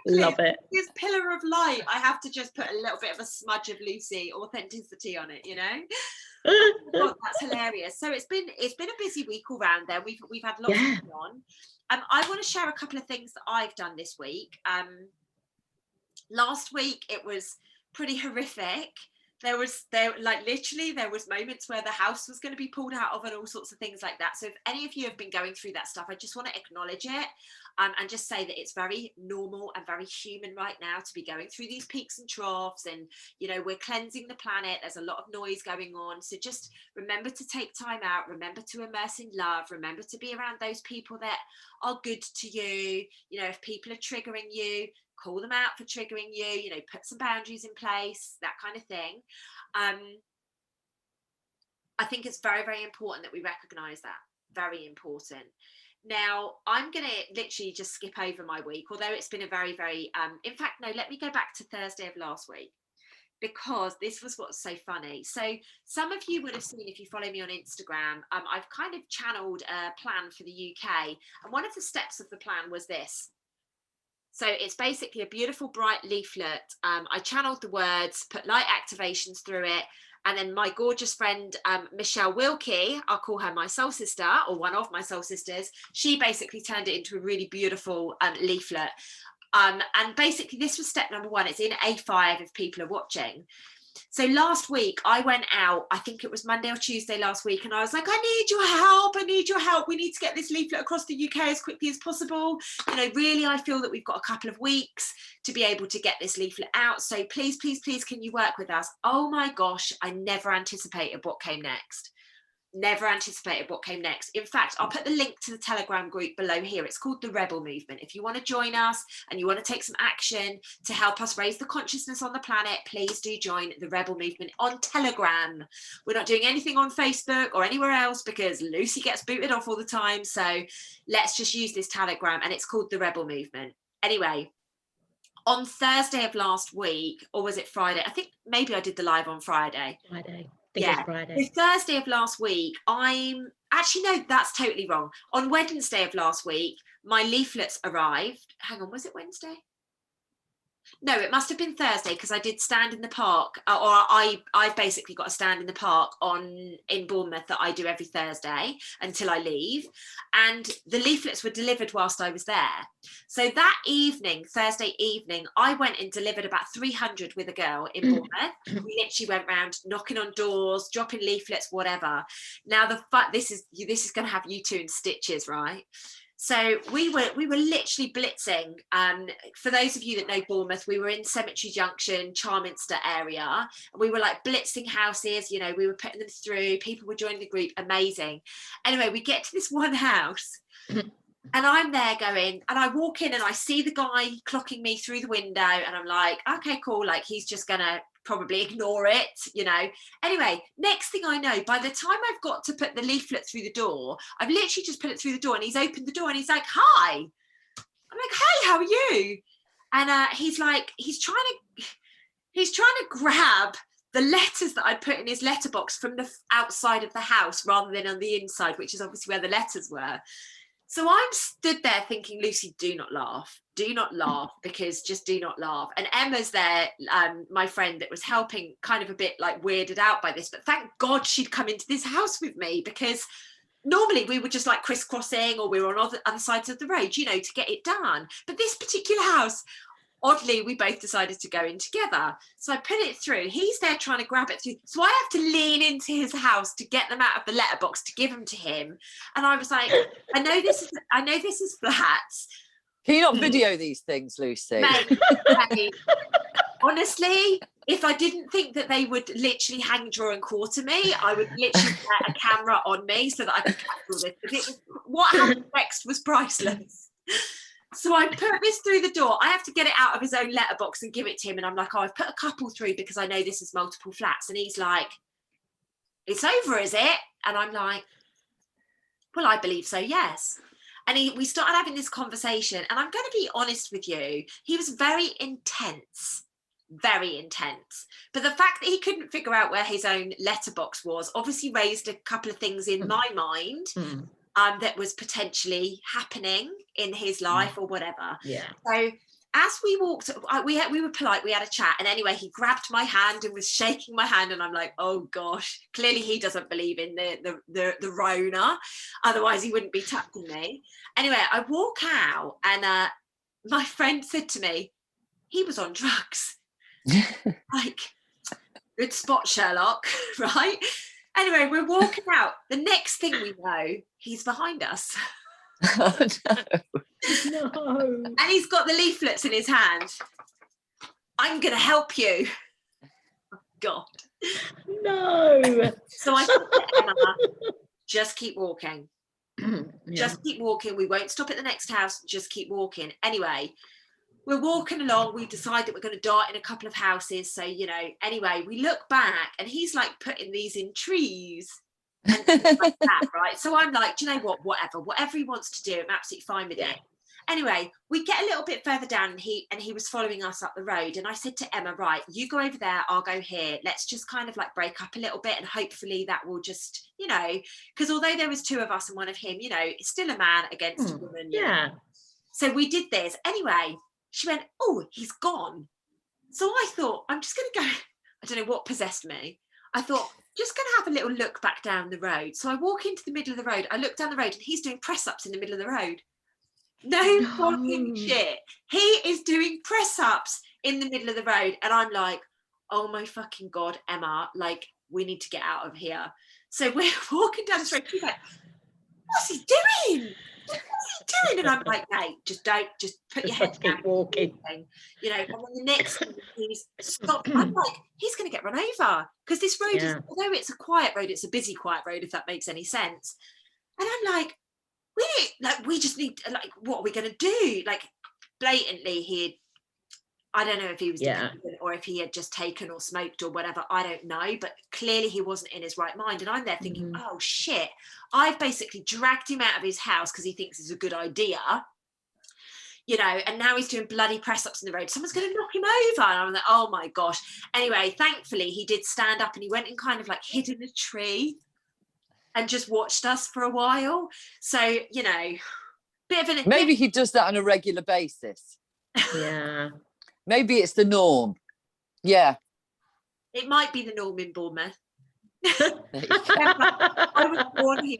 Speaker 2: Love it.
Speaker 1: This pillar of light, I have to just put a little bit of a smudge of Lucy authenticity on it, you know. God, that's hilarious. So it's been a busy week all round there. We've had lots going on. I want to share a couple of things that I've done this week. Last week it was pretty horrific. There was moments where the house was going to be pulled out of and all sorts of things like that. So if any of you have been going through that stuff, I just want to acknowledge it and just say that it's very normal and very human right now to be going through these peaks and troughs, and, you know, we're cleansing the planet. There's a lot of noise going on. So just remember to take time out, remember to immerse in love, remember to be around those people that are good to you. You know, if people are triggering you, call them out for triggering you, you know, put some boundaries in place, that kind of thing. I think it's very, very important that we recognize that. Very important. Now, I'm going to literally just skip over my week, although it's been a very, very, in fact, no, let me go back to Thursday of last week, because this was what's so funny. So some of you would have seen, if you follow me on Instagram, I've kind of channeled a plan for the UK. And one of the steps of the plan was this. So it's basically a beautiful, bright leaflet. I channeled the words, put light activations through it. And then my gorgeous friend, Michelle Wilkie, I'll call her my soul sister, or one of my soul sisters. She basically turned it into a really beautiful leaflet. And basically this was step number one. It's in A5 if people are watching. So last week I went out, I think it was Monday or Tuesday last week, and I was like, I need your help. We need to get this leaflet across the UK as quickly as possible. You know, really, I feel that we've got a couple of weeks to be able to get this leaflet out. So please, can you work with us? Oh my gosh, I never anticipated what came next. In fact, I'll put the link to the Telegram group below here. It's called the Rebel Movement. If you want to join us and you want to take some action to help us raise the consciousness on the planet, please do join the Rebel Movement on Telegram. We're not doing anything on Facebook or anywhere else because Lucy gets booted off all the time. So let's just use this Telegram, and it's called the Rebel Movement. Anyway, on Thursday of last week, or was it Friday? I think maybe I did the live on Friday.
Speaker 2: Friday.
Speaker 1: So Thursday of last week, that's totally wrong. On Wednesday of last week, my leaflets arrived. Hang on, was it Wednesday? No, it must have been Thursday, because I did stand in the park, or I've basically got a stand in the park in Bournemouth that I do every Thursday until I leave, and the leaflets were delivered whilst I was there. So that evening, Thursday evening, I went and delivered about 300 with a girl in Bournemouth. We literally went around knocking on doors, dropping leaflets, whatever. Now this is going to have you two in stitches, right? So we were literally blitzing. For those of you that know Bournemouth, we were in Cemetery Junction, Charminster area. We were like blitzing houses, you know, we were putting them through. People were joining the group, amazing. Anyway, we get to this one house And I'm there going, and I walk in and I see the guy clocking me through the window, and I'm like, okay, cool, like he's just gonna probably ignore it, you know. Anyway, next thing I know, by the time I've got to put the leaflet through the door, I've literally just put it through the door, and he's opened the door and he's like, hi. I'm like, hey, how are you? And he's trying to grab the letters that I'd put in his letterbox from the outside of the house rather than on the inside, which is obviously where the letters were. So I'm stood there thinking, Lucy, do not laugh, because just do not laugh. And Emma's there, my friend that was helping, kind of a bit like weirded out by this, but thank God she'd come into this house with me, because normally we were just like crisscrossing, or we were on other sides of the road, you know, to get it done. But this particular house, oddly, we both decided to go in together. So I put it through. He's there trying to grab it through. So I have to lean into his house to get them out of the letterbox to give them to him. And I was like, I know this is flats.
Speaker 3: Can you not video these things, Lucy?
Speaker 1: Mate, honestly, if I didn't think that they would literally hang, draw and quarter me, I would literally get a camera on me so that I could capture this. What happened next was priceless. So I put this through the door. I have to get it out of his own letterbox and give it to him. And I'm like, oh, I've put a couple through because I know this is multiple flats. And he's like, it's over, is it? And I'm like, well, I believe so, yes. And we started having this conversation. And I'm going to be honest with you, he was very intense. But the fact that he couldn't figure out where his own letterbox was obviously raised a couple of things in my mind. That was potentially happening in his life or whatever.
Speaker 2: Yeah.
Speaker 1: So as we walked, we were polite, we had a chat, and anyway, he grabbed my hand and was shaking my hand, and I'm like, oh gosh, clearly he doesn't believe in the Rona, otherwise he wouldn't be touching me. Anyway, I walk out, and my friend said to me, he was on drugs. Like, good spot, Sherlock, right? Anyway, we're walking out. The next thing we know, he's behind us.
Speaker 3: Oh, no.
Speaker 2: No.
Speaker 1: And he's got the leaflets in his hand. I'm going to help you. Oh, God.
Speaker 2: No.
Speaker 1: So I said to Emma, just keep walking. Just keep walking. We won't stop at the next house. Just keep walking. Anyway, we're walking along. We decide that we're going to dart in a couple of houses. So, you know, anyway, we look back and he's like putting these in trees and things like that, right? So I'm like, do you know what? Whatever he wants to do, I'm absolutely fine with it. Anyway, we get a little bit further down, and he was following us up the road. And I said to Emma, right, you go over there, I'll go here. Let's just kind of like break up a little bit, and hopefully that will just, you know, because although there was two of us and one of him, you know, it's still a man against a woman.
Speaker 2: Yeah.
Speaker 1: So we did this. Anyway, she went, oh, he's gone. So I thought, I'm just going to go. I don't know what possessed me. I thought, just going to have a little look back down the road. So I walk into the middle of the road. I look down the road, and he's doing press-ups in the middle of the road. No fucking shit. He is doing press-ups in the middle of the road. And I'm like, oh my fucking God, Emma, like, we need to get out of here. So we're walking down the street. She's like, what's he doing? What's he doing? And I'm like, mate, just put your head down.
Speaker 2: Keep walking.
Speaker 1: You know, and then the next thing he's stopped. I'm like, he's going to get run over. Because this road is, although it's a quiet road, it's a busy quiet road, if that makes any sense. And I'm like, we just need, like, what are we going to do? Like, blatantly, I don't know if he was dependent or if he had just taken or smoked or whatever, I don't know, but clearly he wasn't in his right mind. And I'm there thinking, oh shit, I've basically dragged him out of his house because he thinks it's a good idea, you know, and now he's doing bloody press-ups in the road. Someone's going to knock him over. And I'm like, oh my gosh. Anyway, thankfully he did stand up, and he went and kind of like hid in a tree and just watched us for a while. So, you know,
Speaker 3: maybe he does that on a regular basis.
Speaker 2: Yeah.
Speaker 3: Maybe it's the norm. Yeah.
Speaker 1: It might be the norm in Bournemouth. I was born here.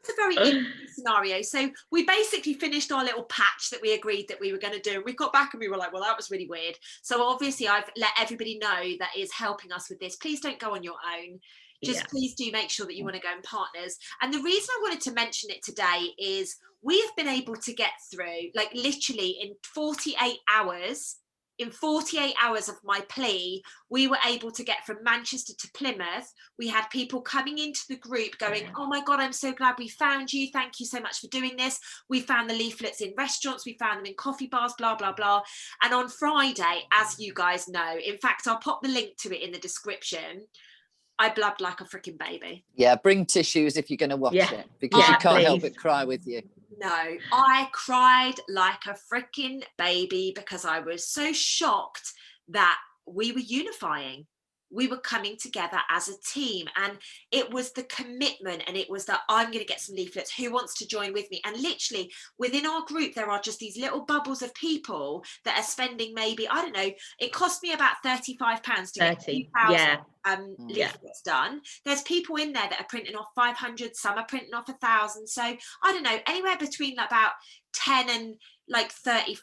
Speaker 1: It's a very interesting scenario. So we basically finished our little patch that we agreed that we were going to do. And we got back and we were like, well, that was really weird. So obviously I've let everybody know that is helping us with this. Please don't go on your own. Just please do make sure that you want to go in partners. And the reason I wanted to mention it today is we have been able to get through, like, literally in 48 hours, in 48 hours of my plea, we were able to get from Manchester to Plymouth. We had people coming into the group going, oh my God, I'm so glad we found you. Thank you so much for doing this. We found the leaflets in restaurants. We found them in coffee bars, blah, blah, blah. And on Friday, as you guys know, in fact, I'll pop the link to it in the description, I blubbed like a freaking baby.
Speaker 3: Yeah, bring tissues if you're going to watch it, because you can't help but cry with you.
Speaker 1: No, I cried like a freaking baby because I was so shocked that we were unifying. We were coming together as a team, and it was the commitment, and it was that I'm going to get some leaflets. Who wants to join with me? And literally within our group, there are just these little bubbles of people that are spending maybe, I don't know, it cost me about £35 to get 2,000 leaflets done. There's people in there that are printing off 500, some are printing off 1,000. So I don't know, anywhere between about 10 and like 30,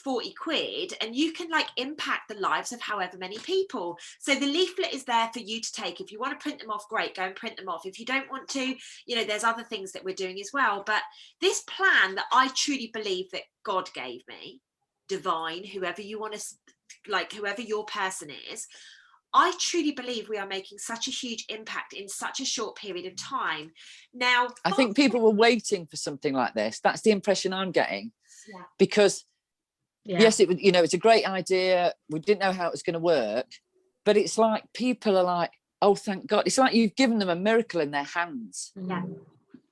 Speaker 1: 40 quid, and you can like impact the lives of however many people. So the leaflet is there for you to take. If you want to print them off, great, go and print them off. If you don't want to, you know, there's other things that we're doing as well. But this plan that I truly believe that God gave me, divine, whoever you want to, like whoever your person is, I truly believe we are making such a huge impact in such a short period of time. Now,
Speaker 3: I think people were waiting for something like this. That's the impression I'm getting, because yes, it would, you know, it's a great idea. We didn't know how it was going to work, but it's like people are like, oh, thank God. It's like you've given them a miracle in their hands,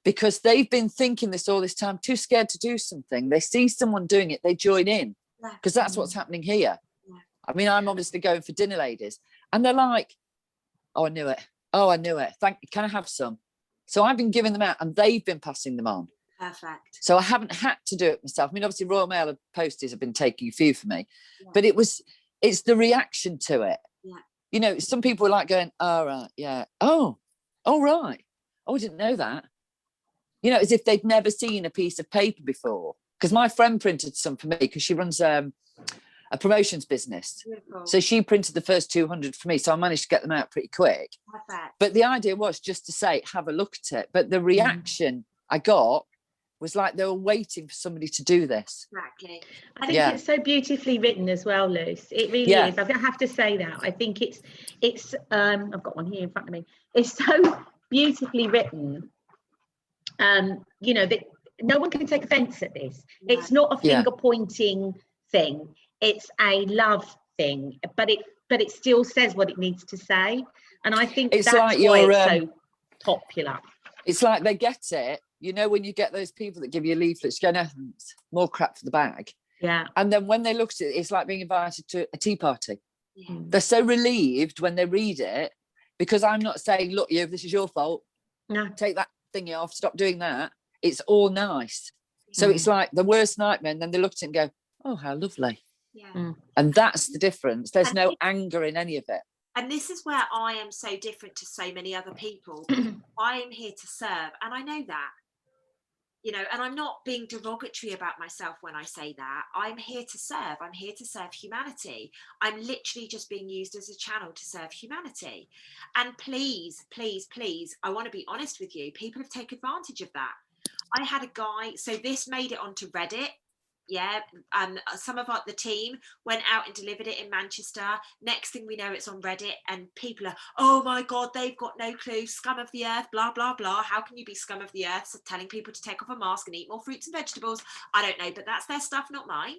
Speaker 3: because they've been thinking this all this time, too scared to do something. They see someone doing it, they join in, because that's what's happening here. I mean, I'm obviously going for dinner ladies, and they're like, oh, I knew it. Oh, I knew it. Can I have some? So I've been giving them out, and they've been passing them on.
Speaker 1: Perfect.
Speaker 3: So I haven't had to do it myself. I mean, obviously Royal Mail posties have been taking a few for me, but it's the reaction to it. You know, some people were like going, oh, right, yeah. Oh, right. Oh, I didn't know that. You know, as if they'd never seen a piece of paper before. Because my friend printed some for me, because she runs a promotions business. Beautiful. So she printed the first 200 for me. So I managed to get them out pretty quick. Perfect. But the idea was just to say, have a look at it. But the reaction I got was like they were waiting for somebody to do this.
Speaker 1: Exactly.
Speaker 2: I think it's so beautifully written as well, Luce. It really is. I have to say that. I think it's I've got one here in front of me. It's so beautifully written. You know, that no one can take offense at this. No. It's not a finger pointing thing. It's a love thing, but it still says what it needs to say. And I think that's like why it's so popular.
Speaker 3: It's like they get it. You know, when you get those people that give you leaflets, you go, no, more crap for the bag. Yeah. And then when they look at it, it's like being invited to a tea party. Yeah. They're so relieved when they read it, because I'm not saying, look, this is your fault. No. Take that thingy off, stop doing that. It's all nice. So it's like the worst nightmare. And then they look at it and go, oh, how lovely. Yeah. And that's the difference. There's no anger in any of it.
Speaker 1: And this is where I am so different to so many other people. I am here to serve, and I know that. You know, and I'm not being derogatory about myself when I say that. I'm here to serve. I'm here to serve humanity. I'm literally just being used as a channel to serve humanity. And please, please, please, I want to be honest with you. People have taken advantage of that. I had a guy, so this made it onto Reddit. Yeah, some of the team went out and delivered it in Manchester. Next thing we know, it's on Reddit, and people are, oh my God, they've got no clue, scum of the earth, blah, blah, blah. How can you be scum of the earth? So telling people to take off a mask and eat more fruits and vegetables. I don't know, but that's their stuff, not mine.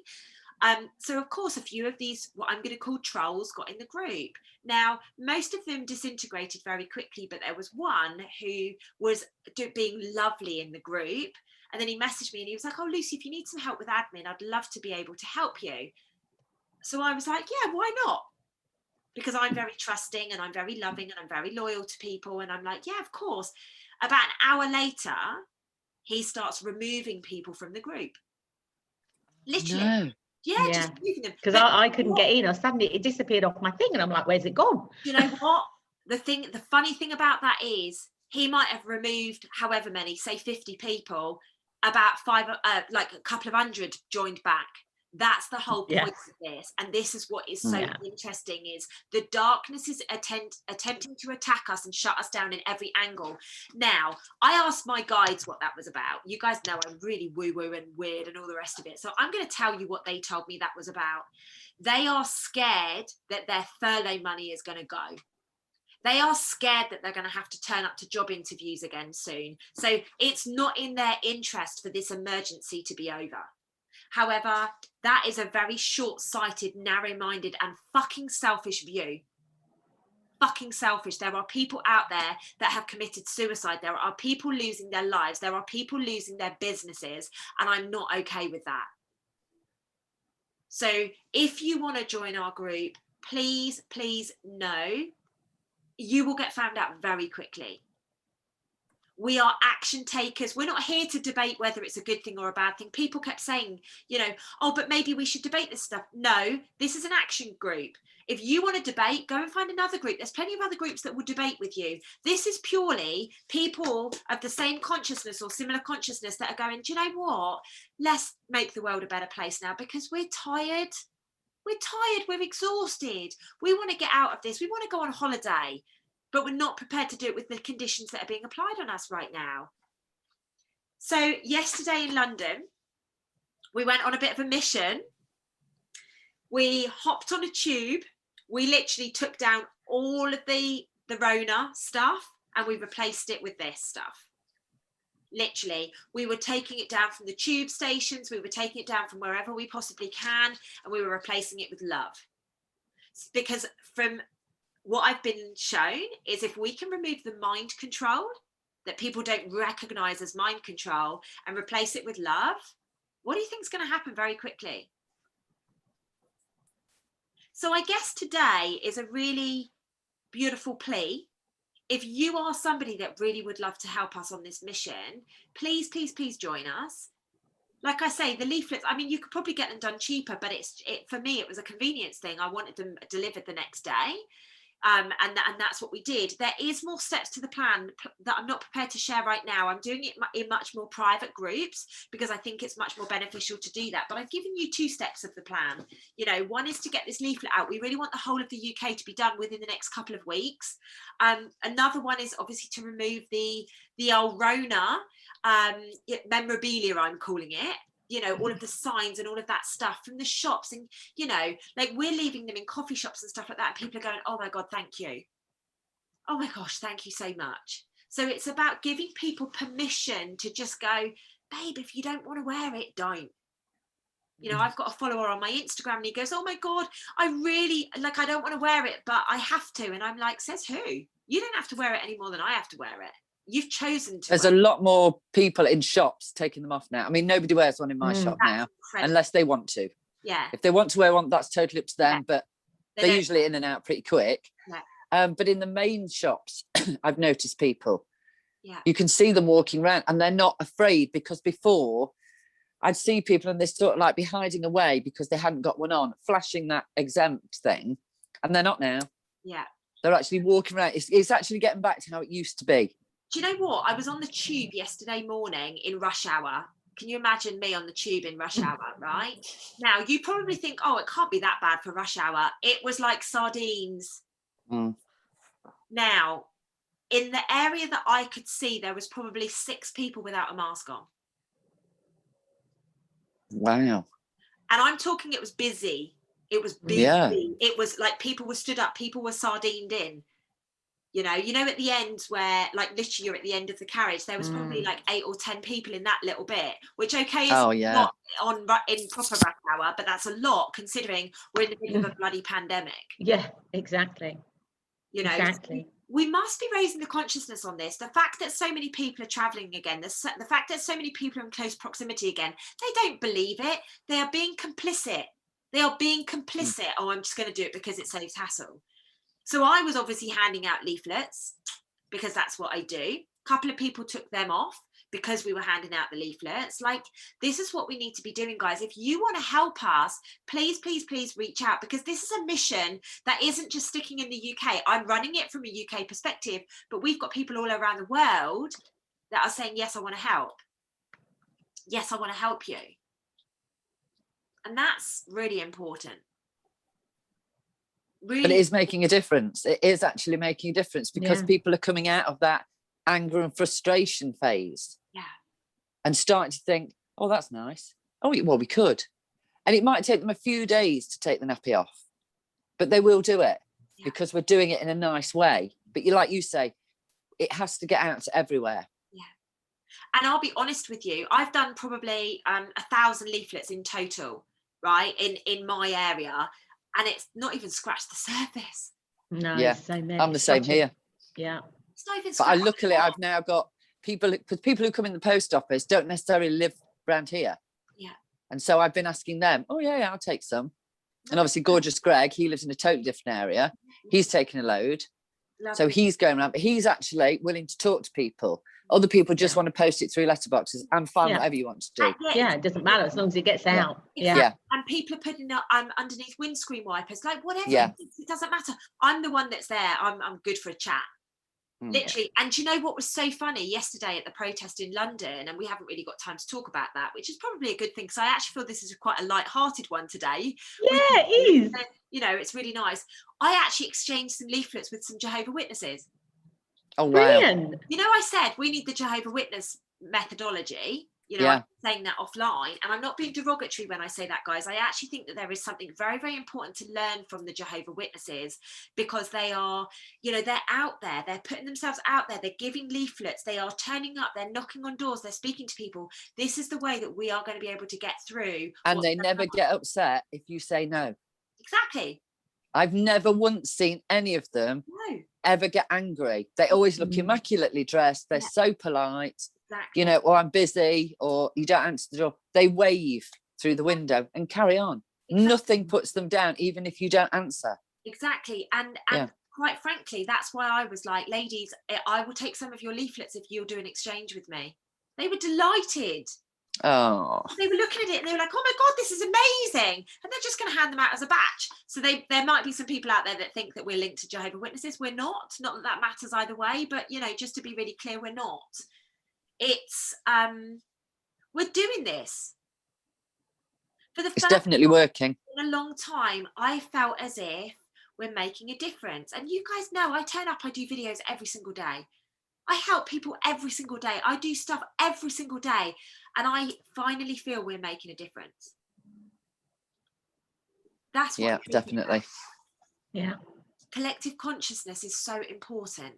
Speaker 1: So of course, a few of these, what I'm going to call trolls, got in the group. Now, most of them disintegrated very quickly, but there was one who was being lovely in the group. And then he messaged me and he was like, oh, Lucy, if you need some help with admin, I'd love to be able to help you. So I was like, yeah, why not? Because I'm very trusting and I'm very loving and I'm very loyal to people. And I'm like, yeah, of course. About an hour later, he starts removing people from the group. Literally. No. Yeah, just removing them.
Speaker 2: Because I couldn't get in, or suddenly it disappeared off my thing and I'm like, where's it gone?
Speaker 1: Do you know what? The funny thing about that is he might have removed however many, say 50 people, about like a couple of hundred joined back. That's the whole point
Speaker 2: Yes.
Speaker 1: of this. And this is what is so
Speaker 2: Yeah.
Speaker 1: interesting, is the darkness is attempting to attack us and shut us down in every angle. Now, I asked my guides what that was about. You guys know I'm really woo-woo and weird and all the rest of it. So I'm going to tell you what they told me that was about. They are scared that their furlough money is going to go. They are scared that they're going to have to turn up to job interviews again soon. So it's not in their interest for this emergency to be over. However, that is a very short-sighted, narrow-minded and fucking selfish view. Fucking selfish. There are people out there that have committed suicide. There are people losing their lives. There are people losing their businesses. And I'm not okay with that. So if you want to join our group, please, please know, you will get found out very quickly. We are action takers. We're not here to debate whether it's a good thing or a bad thing. People kept saying, you know, oh, but maybe we should debate this stuff. No, this is an action group. If you want to debate, go and find another group. There's plenty of other groups that will debate with you. This is purely people of the same consciousness or similar consciousness that are going, do you know what? Let's make the world a better place now, because we're tired. We're tired. We're exhausted. We want to get out of this. We want to go on holiday, but we're not prepared to do it with the conditions that are being applied on us right now. So yesterday in London, we went on a bit of a mission. We hopped on a tube. We literally took down all of the Rona stuff and we replaced it with this stuff. Literally, we were taking it down from the tube stations. We were taking it down from wherever we possibly can, and we were replacing it with love. Because from what I've been shown is, if we can remove the mind control that people don't recognize as mind control and replace it with love, what do you think is going to happen very quickly? So I guess today is a really beautiful plea. If you are somebody that really would love to help us on this mission, please, please, please join us. Like I say, the leaflets, I mean, you could probably get them done cheaper, but for me, it was a convenience thing. I wanted them delivered the next day. And that's what we did. There is more steps to the plan that I'm not prepared to share right now. I'm doing it in much more private groups because I think it's much more beneficial to do that. But I've given you 2 steps of the plan. You know, one is to get this leaflet out. We really want the whole of the UK to be done within the next couple of weeks. Another one is obviously to remove the old Rona memorabilia, I'm calling it. You know, all of the signs and all of that stuff from the shops, and you know, like we're leaving them in coffee shops and stuff like that, and people are going, oh my god, thank you, oh my gosh, thank you so much. So it's about giving people permission to just go, babe, if you don't want to wear it, don't. You know, I've got a follower on my Instagram and he goes, oh my god, I really like, I don't want to wear it, but I have to. And I'm like, says who? You don't have to wear it any more than I have to wear it. You've chosen to.
Speaker 3: There's a lot more people in shops taking them off now. I mean, nobody wears one in my shop now, unless they want to.
Speaker 1: Yeah.
Speaker 3: If they want to wear one, that's totally up to them, but they're usually in and out pretty quick. Yeah. But in the main shops, I've noticed people. Yeah. You can see them walking around and they're not afraid, because before I'd see people and they sort of like be hiding away because they hadn't got one on, flashing that exempt thing, and they're not now. Yeah. They're actually walking around. It's actually getting back to how it used to be.
Speaker 1: Do you know what? I was on the tube yesterday morning in rush hour. Can you imagine me on the tube in rush hour, right? Now, you probably think, oh, it can't be that bad for rush hour. It was like sardines. Mm. Now, in the area that I could see, there was probably 6 people without a mask on.
Speaker 3: Wow.
Speaker 1: And I'm talking, it was busy. It was busy. Yeah. It was like people were stood up, people were sardined in. You know, at the end where, like, literally you're at the end of the carriage, there was probably like 8 or 10 people in that little bit, which, okay, is not in proper rush hour, but that's a lot considering we're in the middle of a bloody pandemic.
Speaker 2: Yeah, exactly.
Speaker 1: You know, exactly. We must be raising the consciousness on this. The fact that so many people are traveling again, the fact that so many people are in close proximity again, they don't believe it. They are being complicit. They are being complicit. Oh, I'm just going to do it because it saves hassle. So I was obviously handing out leaflets because that's what I do. A couple of people took them off because we were handing out the leaflets. Like, this is what we need to be doing, guys. If you want to help us, please, please, please reach out, because this is a mission that isn't just sticking in the UK. I'm running it from a UK perspective, but we've got people all around the world that are saying, yes, I want to help. Yes, I want to help you. And that's really important. Really.
Speaker 3: But it is making a difference. It is actually making a difference, because people are coming out of that anger and frustration phase.
Speaker 1: Yeah.
Speaker 3: And starting to think, oh, that's nice. Oh, well, we could. And it might take them a few days to take the nappy off, but they will do it because we're doing it in a nice way. But like you say, it has to get out to everywhere.
Speaker 1: Yeah. And I'll be honest with you, I've done probably 1,000 leaflets in total, right, in my area, and it's not even scratched the surface.
Speaker 2: No,
Speaker 3: yeah, I'm the same here.
Speaker 2: Yeah.
Speaker 1: It's not even
Speaker 3: but luckily I've now got people, because people who come in the post office don't necessarily live around here.
Speaker 1: Yeah.
Speaker 3: And so I've been asking them, oh yeah, I'll take some. And obviously gorgeous Greg, he lives in a totally different area. He's taking a load. Lovely. So he's going around, but he's actually willing to talk to people. Other people just want to post it through letterboxes. I'm fine, whatever you want to do.
Speaker 2: Yeah, it doesn't matter as long as it gets out.
Speaker 1: Exactly.
Speaker 2: Yeah.
Speaker 1: And people are putting up underneath windscreen wipers, like whatever. Yeah. It doesn't matter. I'm the one that's there. I'm good for a chat. Literally. And do you know what was so funny yesterday at the protest in London, and we haven't really got time to talk about that, which is probably a good thing, because I actually feel this is quite a light-hearted one today.
Speaker 2: Yeah, it is.
Speaker 1: You know, it's really nice. I actually exchanged some leaflets with some Jehovah's Witnesses.
Speaker 3: Oh, wow.
Speaker 2: Brilliant.
Speaker 1: You know, I said we need the Jehovah's Witness methodology. You know, I'm saying that offline, and I'm not being derogatory when I say that, guys. I actually think that there is something very, very important to learn from the Jehovah's Witnesses, because they are, you know, they're out there, they're putting themselves out there, they're giving leaflets, they are turning up, they're knocking on doors, they're speaking to people. This is the way that we are going to be able to get through.
Speaker 3: And they never get upset if you say no.
Speaker 1: Exactly.
Speaker 3: I've never once seen any of them ever get angry. They always look immaculately dressed. They're so polite. Exactly. You know, or I'm busy, or you don't answer the door. They wave through the window and carry on. Exactly. Nothing puts them down, even if you don't answer.
Speaker 1: Exactly. And quite frankly, that's why I was like, ladies, I will take some of your leaflets if you'll do an exchange with me. They were delighted.
Speaker 3: Oh.
Speaker 1: They were looking at it and they were like, oh my God, this is amazing. And they're just going to hand them out as a batch. So there might be some people out there that think that we're linked to Jehovah's Witnesses. We're not. Not that that matters either way, but, you know, just to be really clear, we're not. It's we're doing this for the
Speaker 3: it's definitely working.
Speaker 1: In a long time. I felt as if we're making a difference, and you guys know I turn up, I do videos every single day, I help people every single day, I do stuff every single day, and I finally feel we're making a difference. That's what
Speaker 3: definitely.
Speaker 2: Yeah,
Speaker 1: collective consciousness is so important.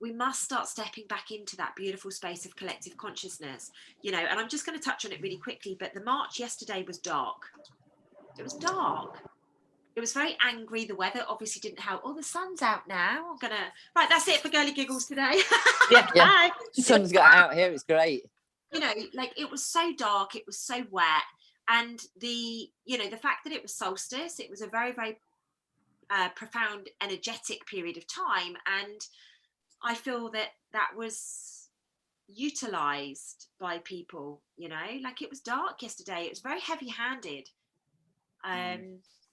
Speaker 1: We must start stepping back into that beautiful space of collective consciousness, you know. And I'm just going to touch on it really quickly, but the march yesterday was dark. It was dark. It was very angry. The weather obviously didn't help. Oh, the sun's out now. I'm gonna, right, that's it for Girlie Giggles today.
Speaker 3: yeah. The sun's got out here. It's great.
Speaker 1: You know, like, it was so dark, it was so wet, and the fact that it was solstice, it was a very, very profound, energetic period of time, and I feel that was utilized by people, you know. Like, it was dark yesterday, it was very heavy-handed.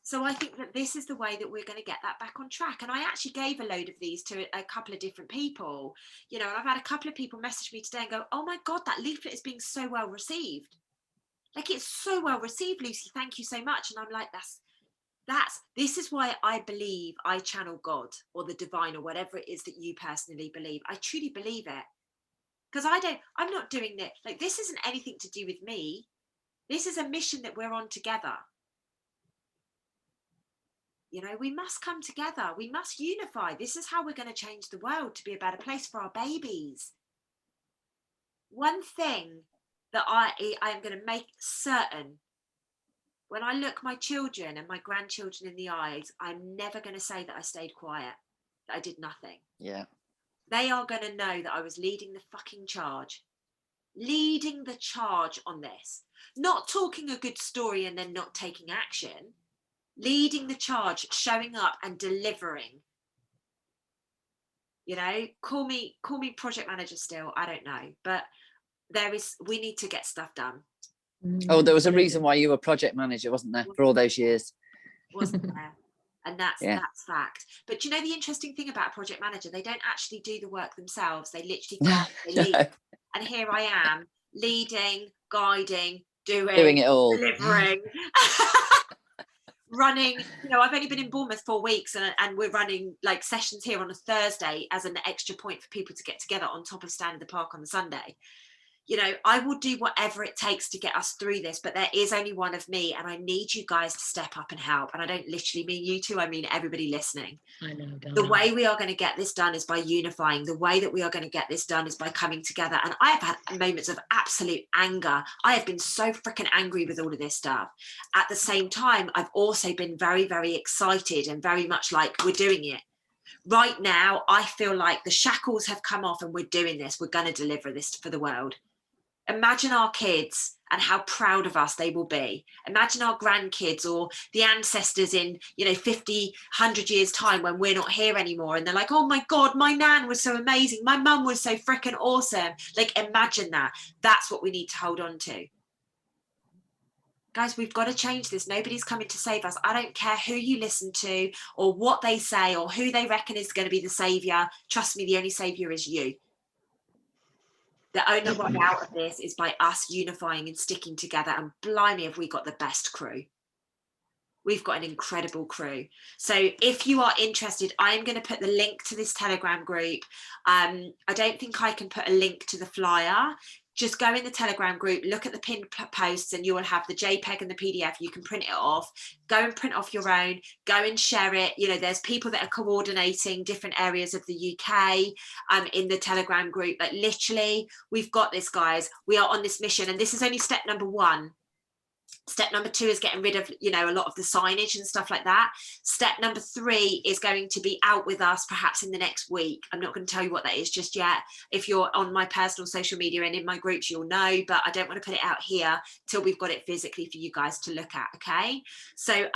Speaker 1: So I think that this is the way that we're going to get that back on track. And I actually gave a load of these to a couple of different people, you know, and I've had a couple of people message me today and go, oh my God, that leaflet is being so well received. Like, it's so well received, Lucy, thank you so much. And I'm like, this is why I believe I channel God or the divine or whatever it is that you personally believe. I truly believe it. Because I'm not doing it. Like, this isn't anything to do with me. This is a mission that we're on together. You know, we must come together. We must unify. This is how we're going to change the world to be a better place for our babies. One thing that I am going to make certain, when I look my children and my grandchildren in the eyes, I'm never going to say that I stayed quiet, that I did nothing.
Speaker 3: Yeah.
Speaker 1: They are going to know that I was leading the fucking charge. Leading the charge on this. Not talking a good story and then not taking action. Leading the charge, showing up and delivering. You know, call me project manager still, I don't know, but we need to get stuff done.
Speaker 3: Oh, there was a reason why you were project manager, wasn't there, for all those years?
Speaker 1: Wasn't there? And that's fact. But you know, the interesting thing about a project manager, they don't actually do the work themselves. They literally go, they lead. And here I am, leading, guiding,
Speaker 3: doing it all,
Speaker 1: delivering. Running, you know, I've only been in Bournemouth 4 weeks, and we're running like sessions here on a Thursday as an extra point for people to get together on top of Stand in the Park on the Sunday. You know, I will do whatever it takes to get us through this, but there is only one of me, and I need you guys to step up and help. And I don't literally mean you two, I mean everybody listening.
Speaker 2: I know, Donna.
Speaker 1: The way we are going to get this done is by unifying. The way that we are going to get this done is by coming together. And I've had moments of absolute anger. I have been so freaking angry with all of this stuff. At the same time, I've also been very, very excited and very much like, we're doing it. Right now, I feel like the shackles have come off and we're doing this. We're going to deliver this for the world. Imagine our kids and how proud of us they will be. Imagine our grandkids or the ancestors in, you know, 50, 100 years time when we're not here anymore. And they're like, oh my God, my nan was so amazing. My mum was so freaking awesome. Like, imagine that. That's what we need to hold on to. Guys, we've got to change this. Nobody's coming to save us. I don't care who you listen to or what they say or who they reckon is going to be the saviour. Trust me, the only saviour is you. The only way out of this is by us unifying and sticking together. And blimey, have we got the best crew. We've got an incredible crew. So if you are interested, I'm going to put the link to this Telegram group. I don't think I can put a link to the flyer. Just go in the Telegram group, look at the pinned posts, and you will have the JPEG and the PDF. You can print it off, go and print off your own, go and share it. You know, there's people that are coordinating different areas of the UK in the Telegram group. Like, literally, we've got this, guys. We are on this mission, and this is only step number 1. Step number 2 is getting rid of, you know, a lot of the signage and stuff like that. Step number 3 is going to be out with us perhaps in the next week. I'm not going to tell you what that is just yet. If you're on my personal social media and in my groups, you'll know, but I don't want to put it out here till we've got it physically for you guys to look at. Okay. So,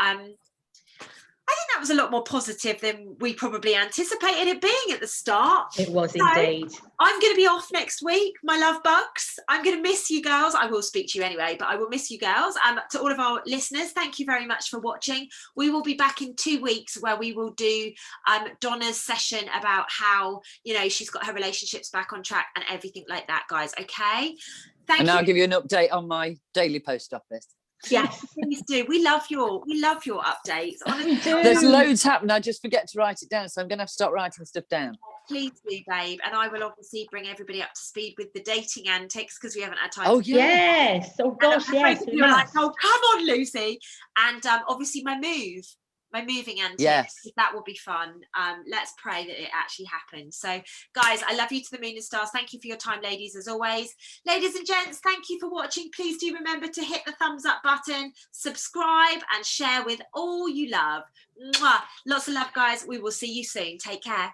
Speaker 1: I think that was a lot more positive than we probably anticipated it being at the start.
Speaker 2: It was indeed.
Speaker 1: I'm going to be off next week, my love bugs. I'm going to miss you girls. I will speak to you anyway, but I will miss you girls. To all of our listeners, thank you very much for watching. We will be back in 2 weeks where we will do Donna's session about how, you know, she's got her relationships back on track and everything like that, guys. Okay. Thank you.
Speaker 3: And I'll give you an update on my daily post office.
Speaker 1: Yes, please do. We love your updates. Honestly,
Speaker 3: there's loads happening. I just forget to write it down, so I'm going to have to start writing stuff down.
Speaker 1: Please do, babe. And I will obviously bring everybody up to speed with the dating antics because we haven't had time.
Speaker 3: Oh, yeah.
Speaker 2: Yes. Oh, gosh, yes.
Speaker 1: You're like, oh, come on, Lucy. And obviously my moving antics.
Speaker 3: Yes.
Speaker 1: That will be fun. Let's pray that it actually happens. So, guys, I love you to the moon and stars. Thank you for your time, ladies, as always. Ladies and gents, thank you for watching. Please do remember to hit the thumbs up button, subscribe, and share with all you love. Mwah. Lots of love, guys. We will see you soon. Take care.